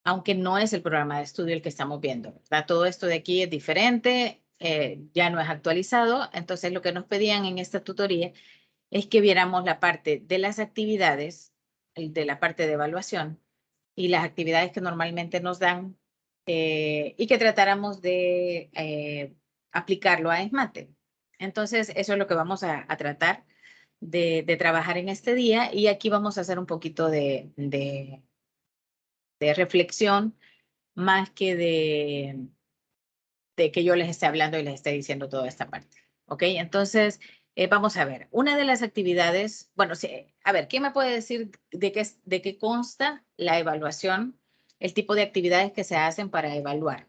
aunque no es el programa de estudio el que estamos viendo, ¿verdad? Todo esto de aquí es diferente, ya no es actualizado. Entonces, lo que nos pedían en esta tutoría es que viéramos la parte de las actividades, de la parte de evaluación y las actividades que normalmente nos dan y que tratáramos de aplicarlo a ESMATE. Entonces, eso es lo que vamos a tratar de trabajar en este día y aquí vamos a hacer un poquito de reflexión más que de que yo les esté hablando y les esté diciendo toda esta parte. ¿Ok? Entonces, vamos a ver. Una de las actividades, bueno, sí, a ver, ¿quién me puede decir de qué consta la evaluación, el tipo de actividades que se hacen para evaluar?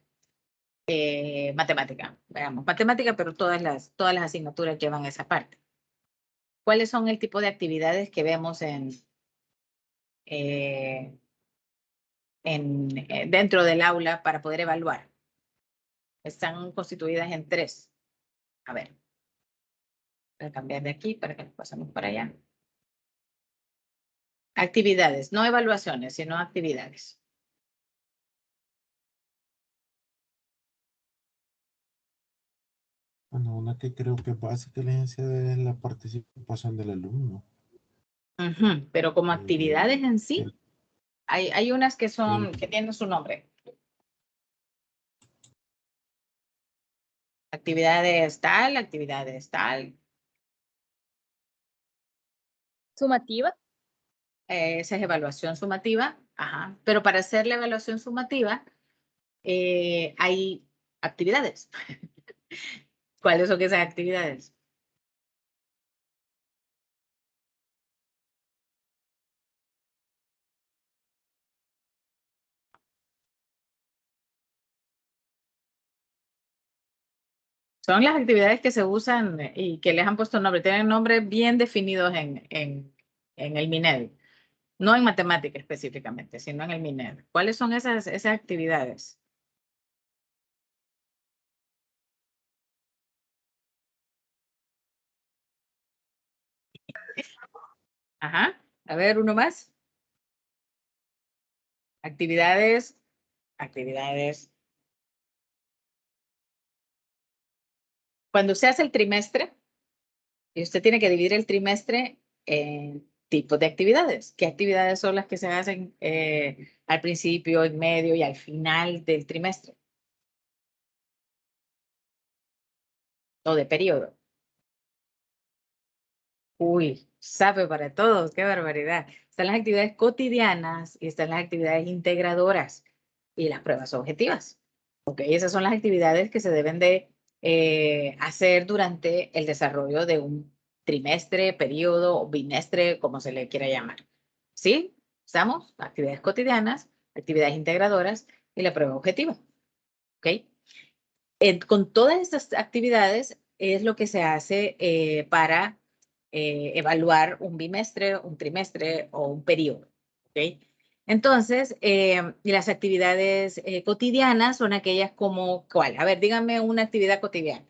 Matemática, veamos, matemática, pero todas las asignaturas llevan esa parte. ¿Cuáles son el tipo de actividades que vemos en dentro del aula para poder evaluar. Están constituidas en 3. A ver. Voy a cambiar de aquí para que nos pasemos para allá. Actividades, no evaluaciones, sino actividades. Bueno, una que creo que es básica, licenciada, es la participación del alumno. Pero como actividades en sí, el- hay unas que que tienen su nombre. Actividades tal. Sumativa. Esa es evaluación sumativa. Ajá. Pero para hacer la evaluación sumativa, hay actividades. ¿Cuáles son esas actividades? Son las actividades que se usan y que les han puesto nombre. Tienen nombres bien definidos en el MINED. No en matemática específicamente, sino en el MINED. ¿Cuáles son esas actividades? Ajá. A ver, uno más. Actividades. Cuando se hace el trimestre, y usted tiene que dividir el trimestre en tipos de actividades. ¿Qué actividades son las que se hacen al principio, en medio y al final del trimestre? O de periodo. Uy, sabe para todos, qué barbaridad. Están las actividades cotidianas y están las actividades integradoras y las pruebas objetivas. Ok, esas son las actividades que se deben de hacer durante el desarrollo de un trimestre, periodo o bimestre, como se le quiera llamar. ¿Sí? ¿Estamos? Actividades cotidianas, actividades integradoras y la prueba objetiva. ¿Ok? Con todas estas actividades es lo que se hace para evaluar un bimestre, un trimestre o un periodo. ¿Okay? Entonces, y las actividades cotidianas son aquellas como, ¿cuál? A ver, díganme una actividad cotidiana.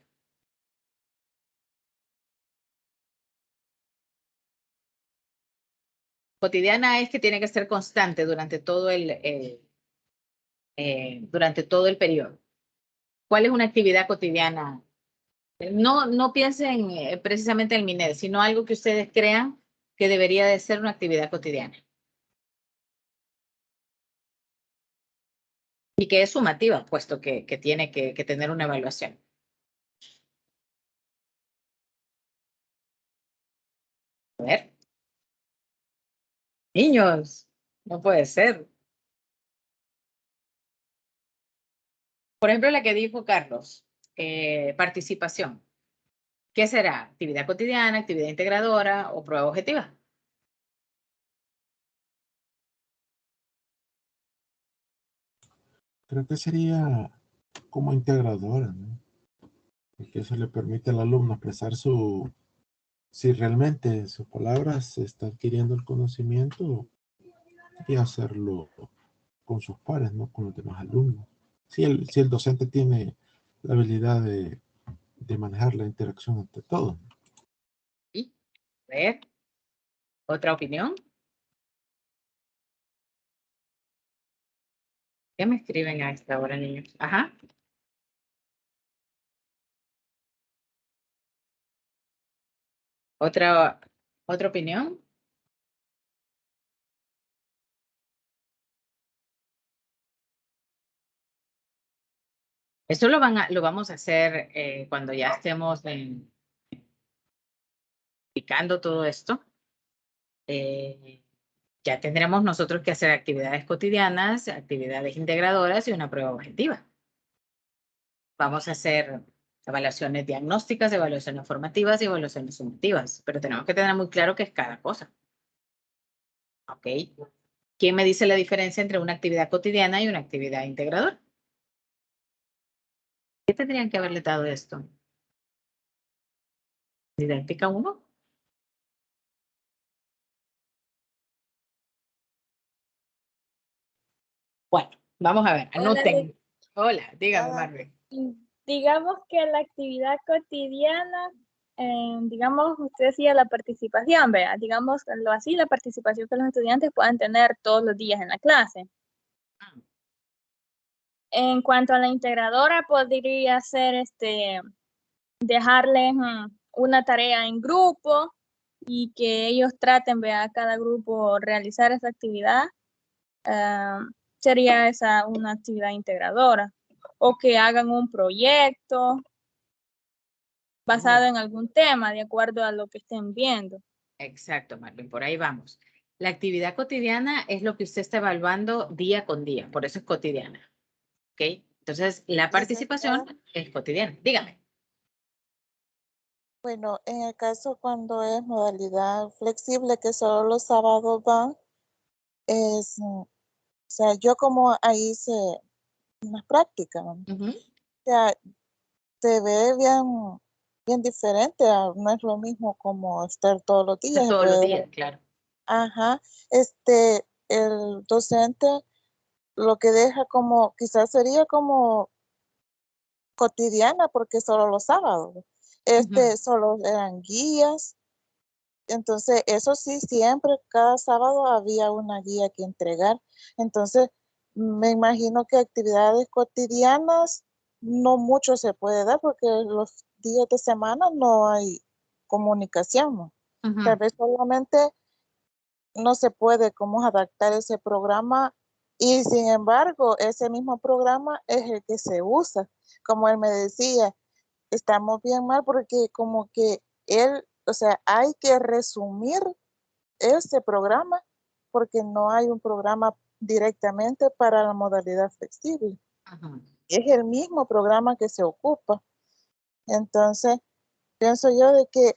Cotidiana es que tiene que ser constante durante todo durante todo el periodo. ¿Cuál es una actividad cotidiana? No piensen precisamente en el MINED, sino algo que ustedes crean que debería de ser una actividad cotidiana. Y que es sumativa, puesto que tiene que tener una evaluación. A ver. Niños, no puede ser. Por ejemplo, la que dijo Carlos, participación. ¿Qué será? ¿Actividad cotidiana, actividad integradora o prueba objetiva? Creo que sería como integradora, ¿no? Porque eso le permite al alumno expresar si realmente en sus palabras se está adquiriendo el conocimiento y hacerlo con sus pares, ¿no? Con los demás alumnos. Si el docente tiene la habilidad de manejar la interacción entre todos. ¿Sí? A ver. ¿Otra opinión? ¿Qué me escriben a esta hora, niños? Ajá. ¿Otra opinión? Esto lo vamos a hacer cuando ya estemos explicando todo esto. Ya tendremos nosotros que hacer actividades cotidianas, actividades integradoras y una prueba objetiva. Vamos a hacer evaluaciones diagnósticas, evaluaciones formativas y evaluaciones sumativas, pero tenemos que tener muy claro qué es cada cosa. ¿Ok? ¿Quién me dice la diferencia entre una actividad cotidiana y una actividad integradora? ¿Qué tendrían que haberle dado esto? ¿Didáctica 1? Bueno, vamos a ver, Hola, anoten. Hola, dígame, Hola. Marvin. digamos que la actividad cotidiana, digamos, usted decía la participación, vea, digamos lo así, la participación que los estudiantes puedan tener todos los días en la clase. En cuanto a la integradora, podría ser dejarles una tarea en grupo y que ellos traten, vea, cada grupo realizar esa actividad. Sería esa una actividad integradora. O que hagan un proyecto basado en algún tema, de acuerdo a lo que estén viendo. Exacto, Marvin, por ahí vamos. La actividad cotidiana es lo que usted está evaluando día con día, por eso es cotidiana. ¿Ok? Entonces, la participación es cotidiana. Dígame. Bueno, en el caso cuando es modalidad flexible, que solo los sábados van, o sea, yo como ahí hice unas prácticas, ¿no? O sea, se ve bien diferente, no es lo mismo como estar todos los días. Todos los días, claro. Ajá, el docente lo que deja como, quizás sería como cotidiana, porque solo los sábados, solo eran guías. Entonces, eso sí, siempre, cada sábado había una guía que entregar. Entonces, me imagino que actividades cotidianas no mucho se puede dar porque los días de semana no hay comunicación, ¿no? Tal vez solamente no se puede cómo adaptar ese programa y sin embargo, ese mismo programa es el que se usa. Como él me decía, estamos bien mal porque como que él, o sea, hay que resumir ese programa porque no hay un programa directamente para la modalidad flexible. Es el mismo programa que se ocupa. Entonces, pienso yo de que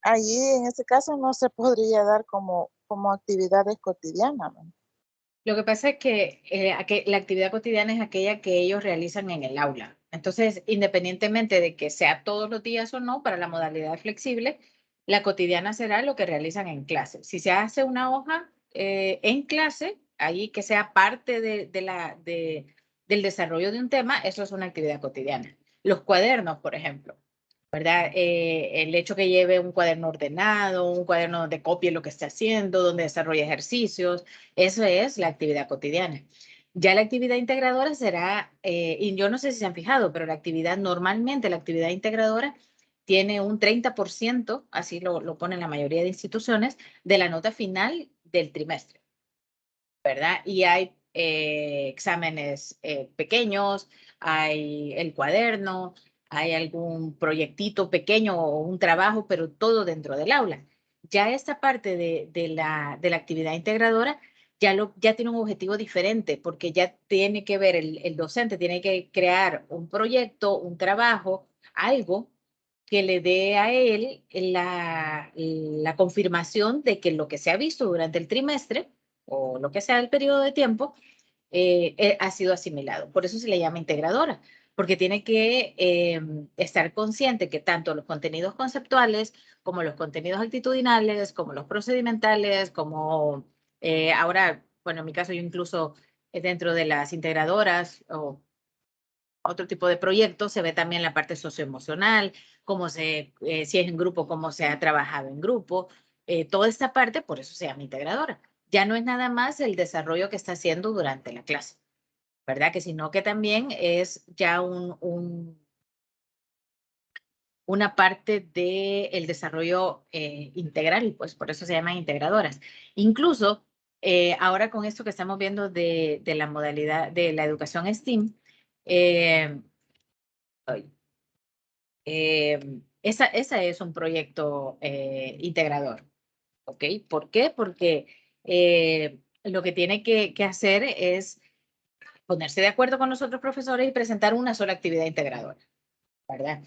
allí en ese caso no se podría dar como actividades cotidianas, ¿no? Lo que pasa es que la actividad cotidiana es aquella que ellos realizan en el aula. Entonces, independientemente de que sea todos los días o no, para la modalidad flexible, la cotidiana será lo que realizan en clase. Si se hace una hoja en clase, ahí que sea parte del desarrollo de un tema, eso es una actividad cotidiana. Los cuadernos, por ejemplo, ¿verdad? El hecho que lleve un cuaderno ordenado, un cuaderno donde copie lo que esté haciendo, donde desarrolle ejercicios, eso es la actividad cotidiana. Ya la actividad integradora será, y yo no sé si se han fijado, pero normalmente la actividad integradora tiene un 30%, así lo ponen la mayoría de instituciones, de la nota final del trimestre, ¿verdad? Y hay exámenes pequeños, hay el cuaderno, hay algún proyectito pequeño o un trabajo, pero todo dentro del aula. Ya esta parte de la actividad integradora ya tiene un objetivo diferente, porque ya tiene que ver, el docente tiene que crear un proyecto, un trabajo, algo que le dé a él la confirmación de que lo que se ha visto durante el trimestre o lo que sea el periodo de tiempo ha sido asimilado. Por eso se le llama integradora, porque tiene que estar consciente que tanto los contenidos conceptuales como los contenidos actitudinales, como los procedimentales, como ahora, bueno, en mi caso yo incluso dentro de las integradoras o otro tipo de proyectos se ve también la parte socioemocional, si es en grupo, cómo se ha trabajado en grupo, toda esta parte, por eso se llama integradora. Ya no es nada más el desarrollo que está haciendo durante la clase, ¿verdad? Que sino que también es ya una parte del desarrollo integral, y pues por eso se llaman integradoras. Incluso ahora con esto que estamos viendo de la modalidad de la educación STEAM, esa es un proyecto integrador, ¿ok? ¿Por qué? Porque lo que tiene que hacer es ponerse de acuerdo con los otros profesores y presentar una sola actividad integradora, ¿verdad?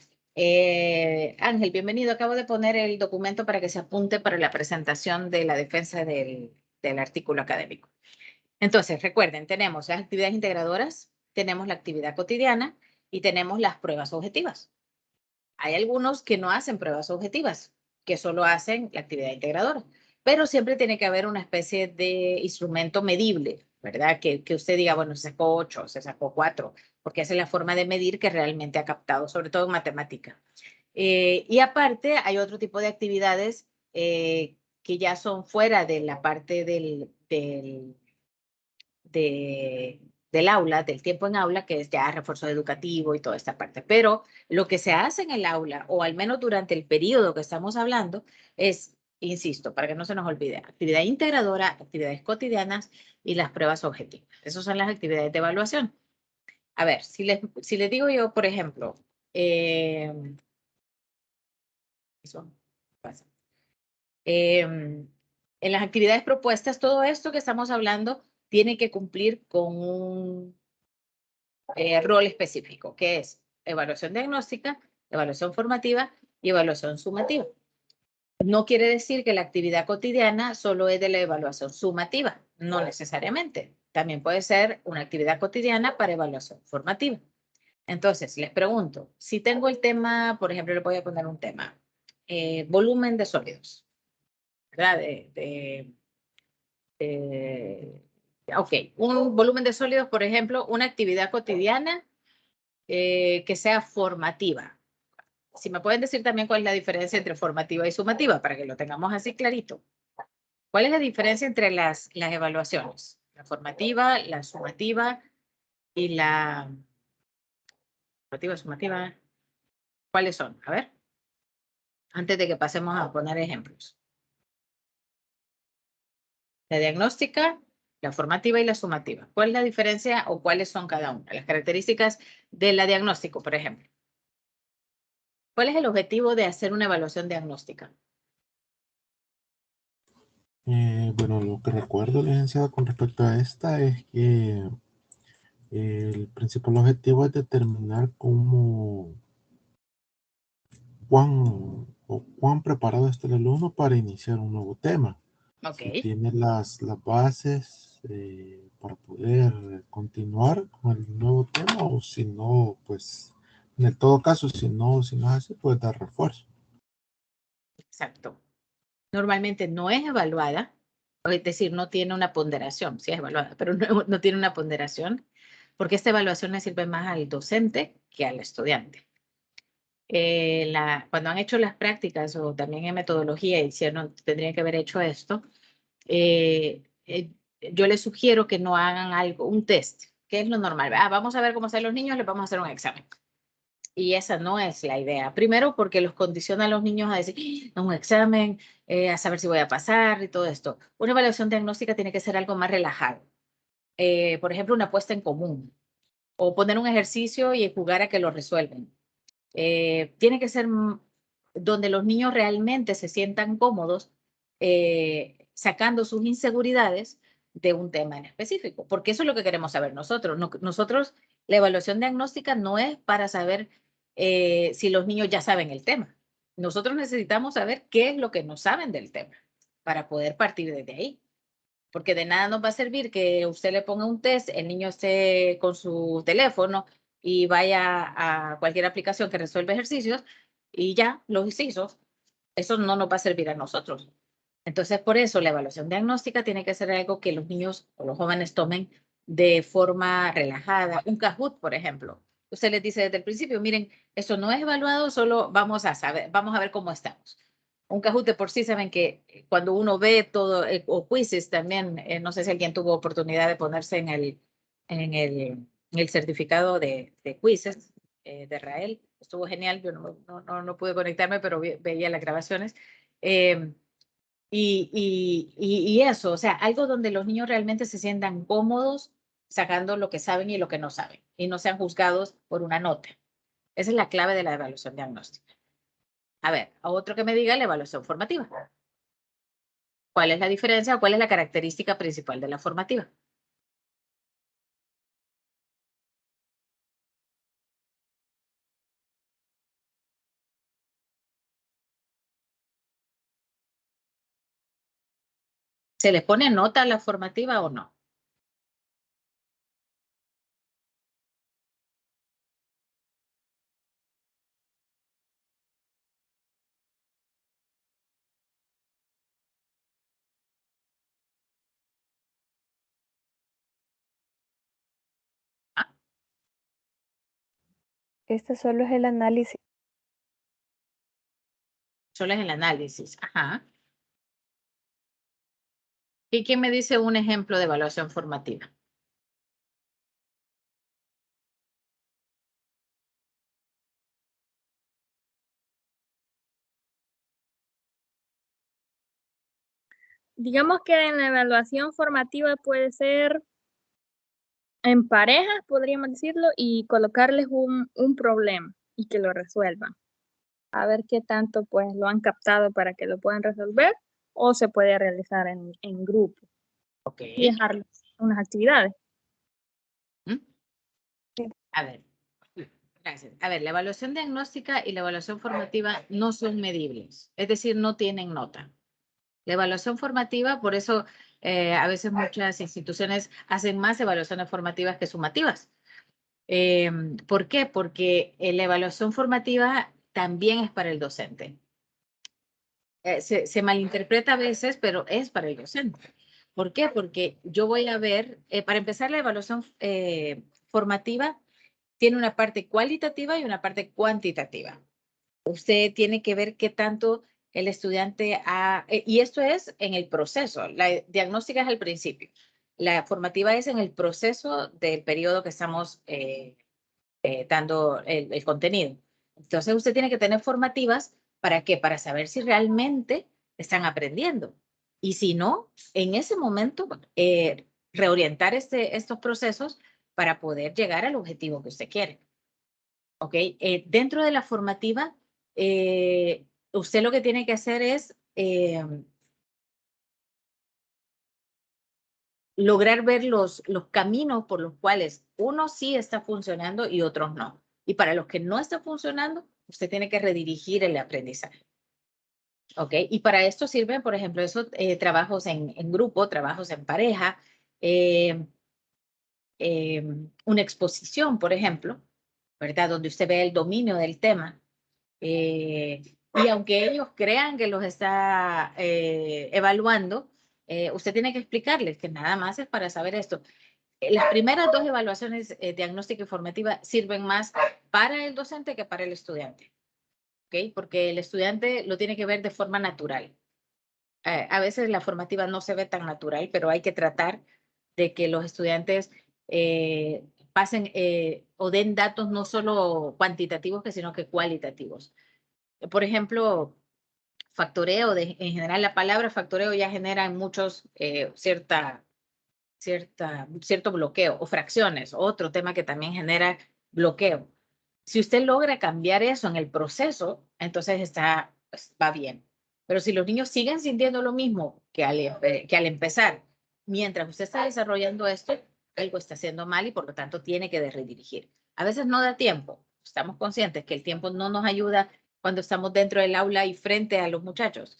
Ángel, bienvenido. Acabo de poner el documento para que se apunte para la presentación de la defensa del artículo académico. Entonces, recuerden, tenemos las actividades integradoras, tenemos la actividad cotidiana y tenemos las pruebas objetivas. Hay algunos que no hacen pruebas objetivas, que solo hacen la actividad integradora. pero siempre tiene que haber una especie de instrumento medible, ¿verdad? Que usted diga, bueno, se sacó 8, se sacó 4, porque esa es la forma de medir que realmente ha captado, sobre todo en matemática. Y aparte, hay otro tipo de actividades que ya son fuera de la parte del aula, del tiempo en aula, que es ya refuerzo educativo y toda esta parte. Pero lo que se hace en el aula, o al menos durante el periodo que estamos hablando, es, insisto, para que no se nos olvide, actividad integradora, actividades cotidianas y las pruebas objetivas. Esas son las actividades de evaluación. A ver, si les digo yo, por ejemplo, eso pasa. En las actividades propuestas, todo esto que estamos hablando tiene que cumplir con un rol específico, que es evaluación diagnóstica, evaluación formativa y evaluación sumativa. No quiere decir que la actividad cotidiana solo es de la evaluación sumativa, no necesariamente. También puede ser una actividad cotidiana para evaluación formativa. Entonces, les pregunto, si tengo el tema, por ejemplo, le voy a poner un tema, volumen de sólidos, ¿verdad? Ok, un volumen de sólidos, por ejemplo, una actividad cotidiana que sea formativa. Si me pueden decir también cuál es la diferencia entre formativa y sumativa, para que lo tengamos así clarito. ¿Cuál es la diferencia entre las evaluaciones? La formativa, la sumativa y la formativa, sumativa. ¿Cuáles son? A ver, antes de que pasemos a poner ejemplos. La diagnóstica, la formativa y la sumativa. ¿Cuál es la diferencia o cuáles son cada una? Las características de la diagnóstico, por ejemplo. ¿Cuál es el objetivo de hacer una evaluación diagnóstica? Bueno, lo que recuerdo, licenciada, con respecto a esta es que el principal objetivo es determinar cuán preparado está el alumno para iniciar un nuevo tema. Ok. Si tiene las bases para poder continuar con el nuevo tema, o si no, pues en todo caso, si no es así, pues dar refuerzo. Exacto. Normalmente no es evaluada, es decir, no tiene una ponderación, sí es evaluada, pero no tiene una ponderación, porque esta evaluación le sirve más al docente que al estudiante. Cuando han hecho las prácticas o también en metodología tendrían que haber hecho esto, yo les sugiero que no hagan un test, que es lo normal. Vamos a ver cómo están los niños, les vamos a hacer un examen. Y esa no es la idea. Primero, porque los condiciona a los niños a decir, "No, un examen, a saber si voy a pasar y todo esto". Una evaluación diagnóstica tiene que ser algo más relajado. Por ejemplo, una puesta en común o poner un ejercicio y jugar a que lo resuelven. Tiene que ser donde los niños realmente se sientan cómodos sacando sus inseguridades de un tema en específico, porque eso es lo que queremos saber nosotros. Nosotros, la evaluación diagnóstica no es para saber si los niños ya saben el tema. Nosotros necesitamos saber qué es lo que no saben del tema para poder partir desde ahí. Porque de nada nos va a servir que usted le ponga un test, el niño esté con su teléfono y vaya a cualquier aplicación que resuelve ejercicios y ya los hizo. Eso no nos va a servir a nosotros. Entonces, por eso la evaluación diagnóstica tiene que ser algo que los niños o los jóvenes tomen de forma relajada. Un Kahoot, por ejemplo. Usted les dice desde el principio, miren, eso no es evaluado, solo vamos a ver cómo estamos. Un Kahoot de por sí saben que cuando uno ve todo, o quizzes también, no sé si alguien tuvo oportunidad de ponerse en el certificado de quizzes de Rael. Estuvo genial, yo no pude conectarme, pero veía las grabaciones. Y eso, o sea, algo donde los niños realmente se sientan cómodos sacando lo que saben y lo que no saben y no sean juzgados por una nota. Esa es la clave de la evaluación diagnóstica. A ver, a otro que me diga la evaluación formativa. ¿Cuál es la diferencia o cuál es la característica principal de la formativa? ¿Se les pone nota a la formativa o no? Este solo es el análisis. Solo es el análisis. Ajá. ¿Y quién me dice un ejemplo de evaluación formativa? Digamos que en la evaluación formativa puede ser en parejas, podríamos decirlo, y colocarles un problema y que lo resuelvan. A ver qué tanto pues lo han captado para que lo puedan resolver o se puede realizar en grupo Ok. y dejarles unas actividades. ¿Mm? A ver, gracias. A ver, la evaluación diagnóstica y la evaluación formativa no son medibles, es decir, no tienen nota. La evaluación formativa, por eso a veces muchas instituciones hacen más evaluaciones formativas que sumativas. ¿Por qué? Porque la evaluación formativa también es para el docente. Se malinterpreta a veces, pero es para el docente. ¿Por qué? Porque yo voy a ver, para empezar, la evaluación formativa tiene una parte cualitativa y una parte cuantitativa. Usted tiene que ver qué tanto el estudiante ha, y esto es en el proceso, la diagnóstica es al principio, la formativa es en el proceso del periodo que estamos dando el contenido. Entonces usted tiene que tener formativas, ¿para qué? Para saber si realmente están aprendiendo. Y si no, en ese momento, reorientar estos procesos para poder llegar al objetivo que usted quiere. ¿Ok? Dentro de la formativa, usted lo que tiene que hacer es lograr ver los caminos por los cuales unos sí está funcionando y otros no. Y para los que no está funcionando, usted tiene que redirigir el aprendizaje. ¿Ok? Y para esto sirven, por ejemplo, esos trabajos en grupo, trabajos en pareja, una exposición, por ejemplo, ¿verdad? Donde usted ve el dominio del tema. Y aunque ellos crean que los está evaluando, usted tiene que explicarles que nada más es para saber esto. Las primeras dos evaluaciones diagnóstica y formativa sirven más para el docente que para el estudiante. ¿Ok? Porque el estudiante lo tiene que ver de forma natural. A veces la formativa no se ve tan natural, pero hay que tratar de que los estudiantes pasen o den datos no solo cuantitativos, sino que cualitativos. Por ejemplo, factoreo, en general la palabra factoreo ya genera en muchos cierto bloqueo, o fracciones, otro tema que también genera bloqueo. Si usted logra cambiar eso en el proceso, entonces pues, va bien. Pero si los niños siguen sintiendo lo mismo que al empezar, mientras usted está desarrollando esto, algo está haciendo mal y por lo tanto tiene que redirigir. A veces no da tiempo. Estamos conscientes que el tiempo no nos ayuda cuando estamos dentro del aula y frente a los muchachos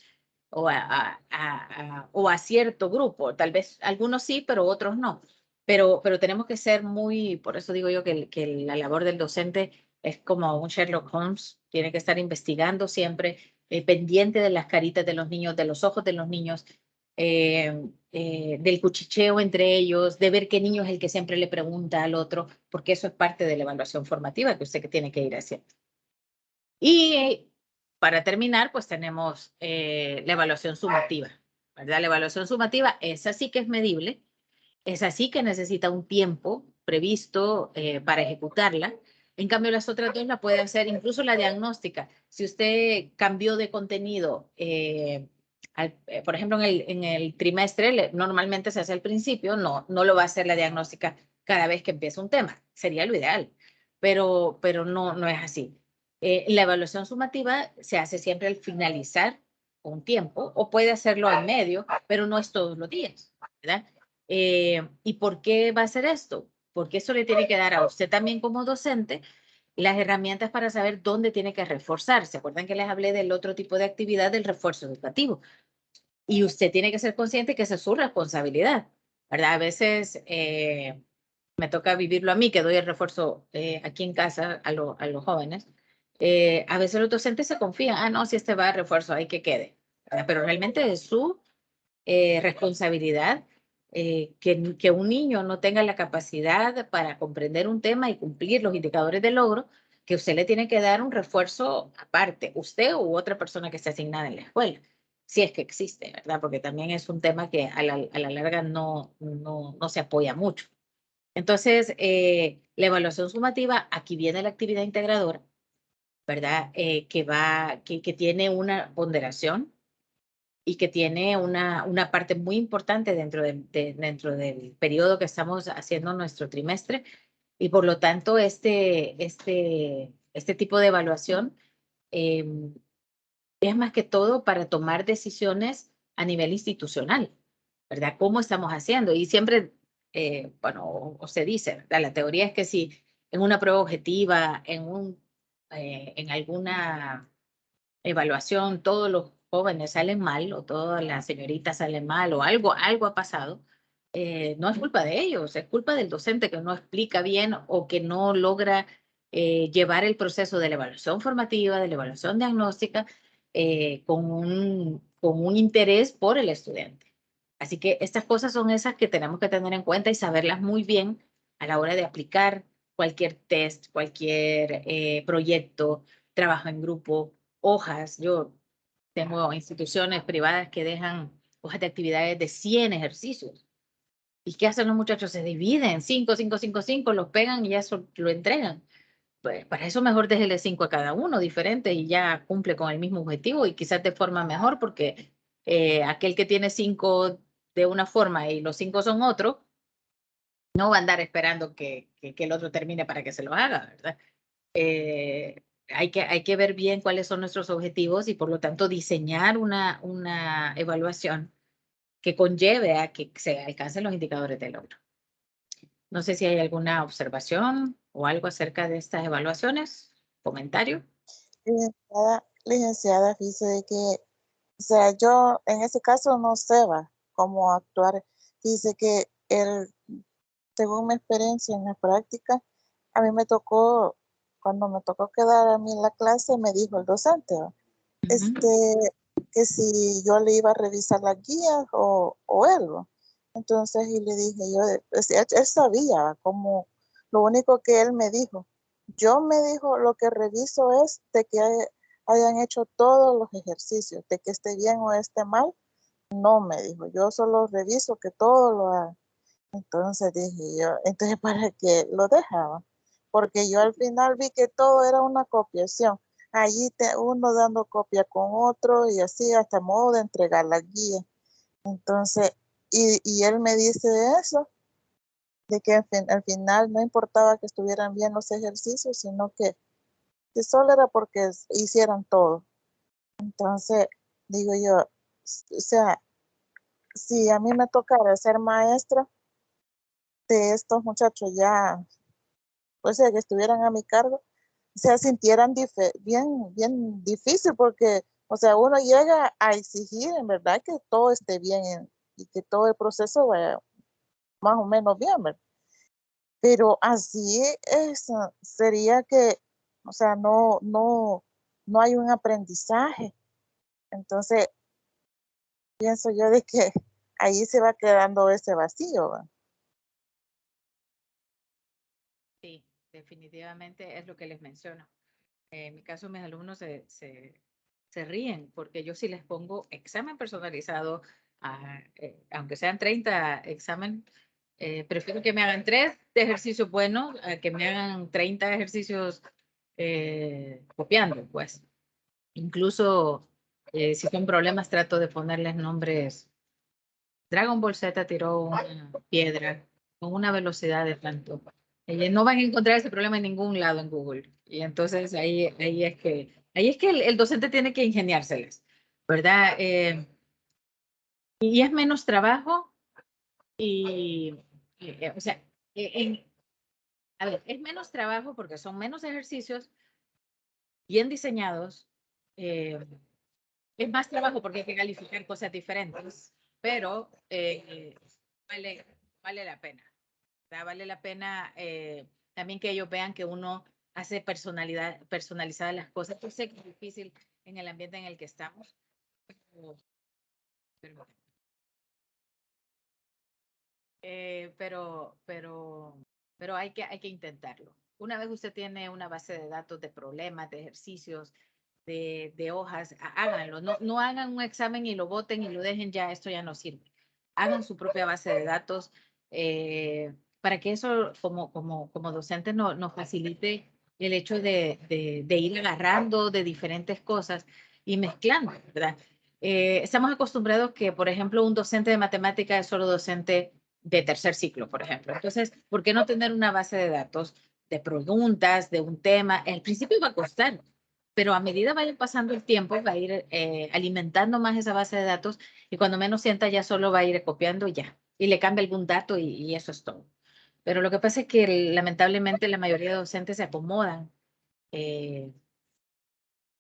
o a cierto grupo. Tal vez algunos sí, pero otros no. Pero tenemos que ser muy, por eso digo yo que la labor del docente es como un Sherlock Holmes, tiene que estar investigando siempre, pendiente de las caritas de los niños, de los ojos de los niños, del cuchicheo entre ellos, de ver qué niño es el que siempre le pregunta al otro, porque eso es parte de la evaluación formativa que usted tiene que ir haciendo. Y para terminar, pues tenemos la evaluación sumativa, ¿verdad? La evaluación sumativa es así que es medible, es así que necesita un tiempo previsto para ejecutarla. En cambio, las otras dos la puede hacer, incluso la diagnóstica. Si usted cambió de contenido, por ejemplo, en el trimestre, normalmente se hace al principio, no lo va a hacer la diagnóstica cada vez que empieza un tema. Sería lo ideal, pero no es así. La evaluación sumativa se hace siempre al finalizar un tiempo, o puede hacerlo al medio, pero no es todos los días, ¿verdad? ¿Y por qué va a hacer esto? Porque eso le tiene que dar a usted también como docente las herramientas para saber dónde tiene que reforzar. ¿Se acuerdan que les hablé del otro tipo de actividad del refuerzo educativo? Y usted tiene que ser consciente que esa es su responsabilidad, ¿verdad? A veces me toca vivirlo a mí, que doy el refuerzo aquí en casa a los jóvenes. A veces los docentes se confían, no, si este va a refuerzo, hay que quede, ¿verdad? Pero realmente es su responsabilidad que un niño no tenga la capacidad para comprender un tema y cumplir los indicadores de logro, que usted le tiene que dar un refuerzo aparte, usted u otra persona que esté asignada en la escuela, si es que existe, ¿verdad? Porque también es un tema que a la larga no se apoya mucho. Entonces, la evaluación sumativa, aquí viene la actividad integradora, ¿verdad? Que tiene una ponderación y que tiene una parte muy importante dentro del periodo que estamos haciendo nuestro trimestre, y por lo tanto este tipo de evaluación es más que todo para tomar decisiones a nivel institucional, ¿verdad? ¿Cómo estamos haciendo? Y siempre, bueno, o se dice, ¿verdad? La teoría es que si en una prueba objetiva, en alguna evaluación, todos los jóvenes salen mal o todas las señoritas salen mal o algo ha pasado, no es culpa de ellos, es culpa del docente que no explica bien o que no logra llevar el proceso de la evaluación formativa, de la evaluación diagnóstica, con un interés por el estudiante. Así que estas cosas son esas que tenemos que tener en cuenta y saberlas muy bien a la hora de aplicar cualquier test, cualquier proyecto, trabajo en grupo, hojas. Yo tengo instituciones privadas que dejan hojas de actividades de 100 ejercicios. ¿Y qué hacen los muchachos? Se dividen, 5, 5, 5, 5, los pegan y ya eso lo entregan. Pues para eso mejor déjele 5 a cada uno, diferente, y ya cumple con el mismo objetivo y quizás de forma mejor, porque aquel que tiene 5 de una forma y los 5 son otro, no va a andar esperando que el otro termine para que se lo haga, ¿verdad? Hay que ver bien cuáles son nuestros objetivos y por lo tanto diseñar una evaluación que conlleve a que se alcancen los indicadores de logro. No sé si hay alguna observación o algo acerca de estas evaluaciones, comentario. Licenciada, fíjese de que, o sea, yo en ese caso no sé cómo actuar. Dice que según mi experiencia en la práctica, a mí me tocó, cuando me tocó quedar a mí en la clase, me dijo el docente, que si yo le iba a revisar las guías o él. Entonces, y le dije, él sabía como lo único que él me dijo. Yo me dijo, lo que reviso es de que hayan hecho todos los ejercicios, de que esté bien o esté mal, no me dijo. Yo solo reviso que todo lo haga. Entonces dije yo, entonces para qué lo dejaba, porque yo al final vi que todo era una copiación. Allí uno dando copia con otro y así hasta modo de entregar la guía. Entonces, y él me dice eso, de que al final no importaba que estuvieran bien los ejercicios, sino que solo era porque hicieran todo. Entonces, digo yo, o sea, si a mí me tocara ser maestra de estos muchachos ya, o sea, que estuvieran a mi cargo, o sea, sintieran bien difícil porque, o sea, uno llega a exigir en verdad que todo esté bien y que todo el proceso vaya más o menos bien, ¿verdad? Pero así sería que, o sea, no hay un aprendizaje. Entonces, pienso yo de que ahí se va quedando ese vacío, ¿verdad? Sí, definitivamente es lo que les menciono. En mi caso, mis alumnos se ríen porque yo sí les pongo examen personalizado, aunque sean 30 examen, prefiero que me hagan 3 de ejercicios buenos a que me hagan 30 ejercicios copiando, pues. Incluso si son problemas, trato de ponerles nombres. Dragon Ball Z tiró una piedra con una velocidad de tanto. No van a encontrar ese problema en ningún lado en Google. Y entonces ahí es que el docente tiene que ingeniárselas, ¿verdad? Y es menos trabajo o sea, a ver, es menos trabajo porque son menos ejercicios bien diseñados. Es más trabajo porque hay que calificar cosas diferentes, pero vale la pena. ¿Verdad? Vale la pena también que ellos vean que uno hace personalizadas las cosas. Yo sé que es difícil en el ambiente en el que estamos, pero pero hay que intentarlo. Una vez usted tiene una base de datos de problemas, de ejercicios, de hojas, háganlo. No hagan un examen y lo boten y lo dejen ya, esto ya no sirve. Hagan su propia base de datos para que eso como docente nos facilite el hecho de ir agarrando de diferentes cosas y mezclando, ¿verdad? Estamos acostumbrados que, por ejemplo, un docente de matemática es solo docente de tercer ciclo, por ejemplo. Entonces, ¿por qué no tener una base de datos de preguntas, de un tema? Al principio va a costar, pero a medida vaya pasando el tiempo, va a ir alimentando más esa base de datos y cuando menos sienta ya solo va a ir copiando y ya. Y le cambia algún dato y eso es todo. Pero lo que pasa es que lamentablemente la mayoría de docentes se acomodan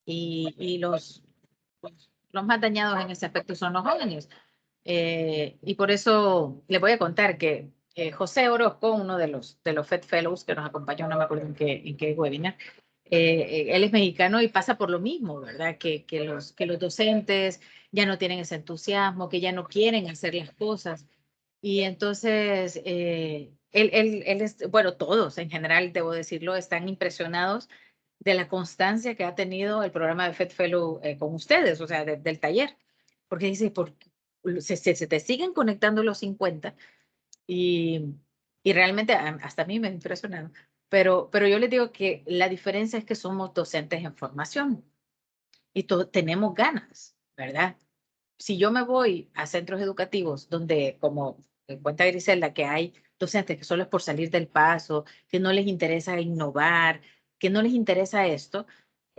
y los más dañados en ese aspecto son los jóvenes. Y por eso les voy a contar que José Orozco, uno de los FED Fellows que nos acompañó, no me acuerdo en qué webinar, él es mexicano y pasa por lo mismo, ¿verdad? Que los docentes ya no tienen ese entusiasmo, que ya no quieren hacer las cosas. Y entonces, él es, bueno, todos en general, debo decirlo, están impresionados de la constancia que ha tenido el programa de FED Fellow con ustedes, o sea, del taller. Porque dice, se te siguen conectando los 50 y realmente hasta a mí me ha impresionado. Pero yo les digo que la diferencia es que somos docentes en formación y tenemos ganas, ¿verdad? Si yo me voy a centros educativos donde, como cuenta Griselda, que hay docentes que solo es por salir del paso, que no les interesa innovar, que no les interesa esto,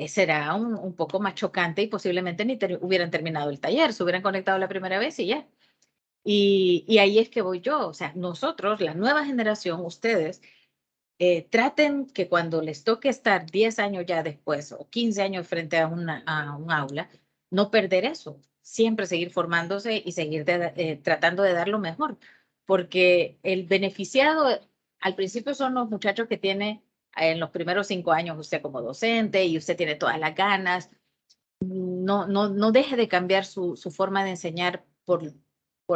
será un poco más chocante y posiblemente ni hubieran terminado el taller, se hubieran conectado la primera vez y ya. Y ahí es que voy yo, o sea, nosotros, la nueva generación, ustedes, traten que cuando les toque estar 10 años ya después o 15 años frente a un aula, no perder eso, siempre seguir formándose y seguir tratando de dar lo mejor, porque el beneficiado al principio son los muchachos que tiene en los primeros 5 años usted como docente y usted tiene todas las ganas. No deje de cambiar su forma de enseñar por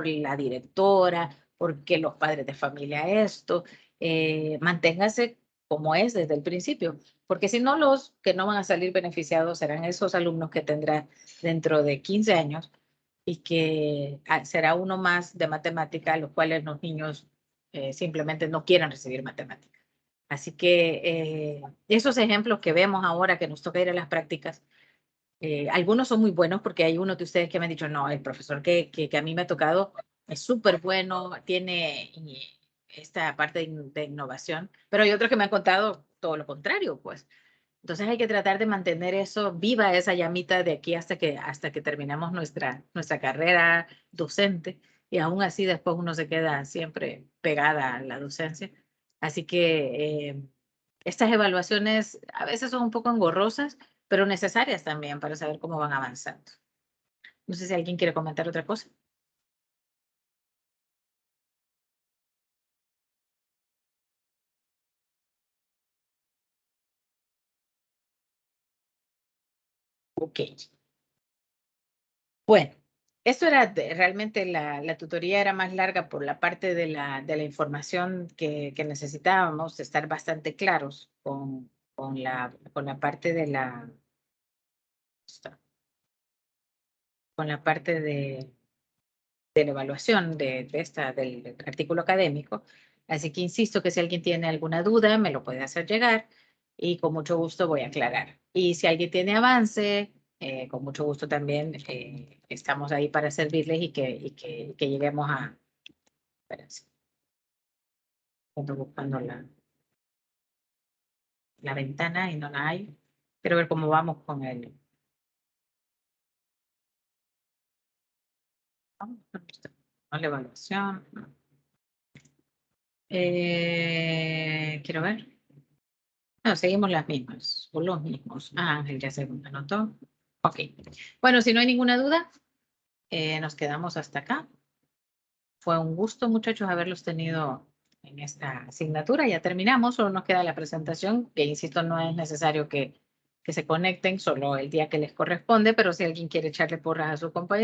la directora, porque los padres de familia esto, manténgase como es desde el principio, porque si no, los que no van a salir beneficiados serán esos alumnos que tendrá dentro de 15 años y que será uno más de matemática, los cuales los niños simplemente no quieran recibir matemática. Así que esos ejemplos que vemos ahora que nos toca ir a las prácticas, algunos son muy buenos porque hay uno de ustedes que me han dicho, no, el profesor que a mí me ha tocado es súper bueno, tiene esta parte de innovación, pero hay otros que me han contado todo lo contrario, pues. Entonces hay que tratar de mantener eso viva, esa llamita de aquí hasta que terminamos nuestra carrera docente y aún así después uno se queda siempre pegada a la docencia. Así que estas evaluaciones a veces son un poco engorrosas, pero necesarias también para saber cómo van avanzando. No sé si alguien quiere comentar otra cosa. Ok. Bueno, esto era realmente la tutoría era más larga por la parte de la información que necesitábamos, estar bastante claros con la parte de la evaluación del artículo académico. Así que insisto que si alguien tiene alguna duda, me lo puede hacer llegar y con mucho gusto voy a aclarar. Y si alguien tiene avance, con mucho gusto también estamos ahí para servirles y que lleguemos a... Espérense. Estoy buscando la ventana y no la hay. Quiero ver cómo vamos con el... Vamos con la evaluación. Quiero ver. No, seguimos las mismas, o los mismos. Ángel ya se anotó. Ok. Bueno, si no hay ninguna duda, nos quedamos hasta acá. Fue un gusto, muchachos, haberlos tenido en esta asignatura. Ya terminamos, solo nos queda la presentación, que insisto, no es necesario que se conecten solo el día que les corresponde, pero si alguien quiere echarle porras a su compañero,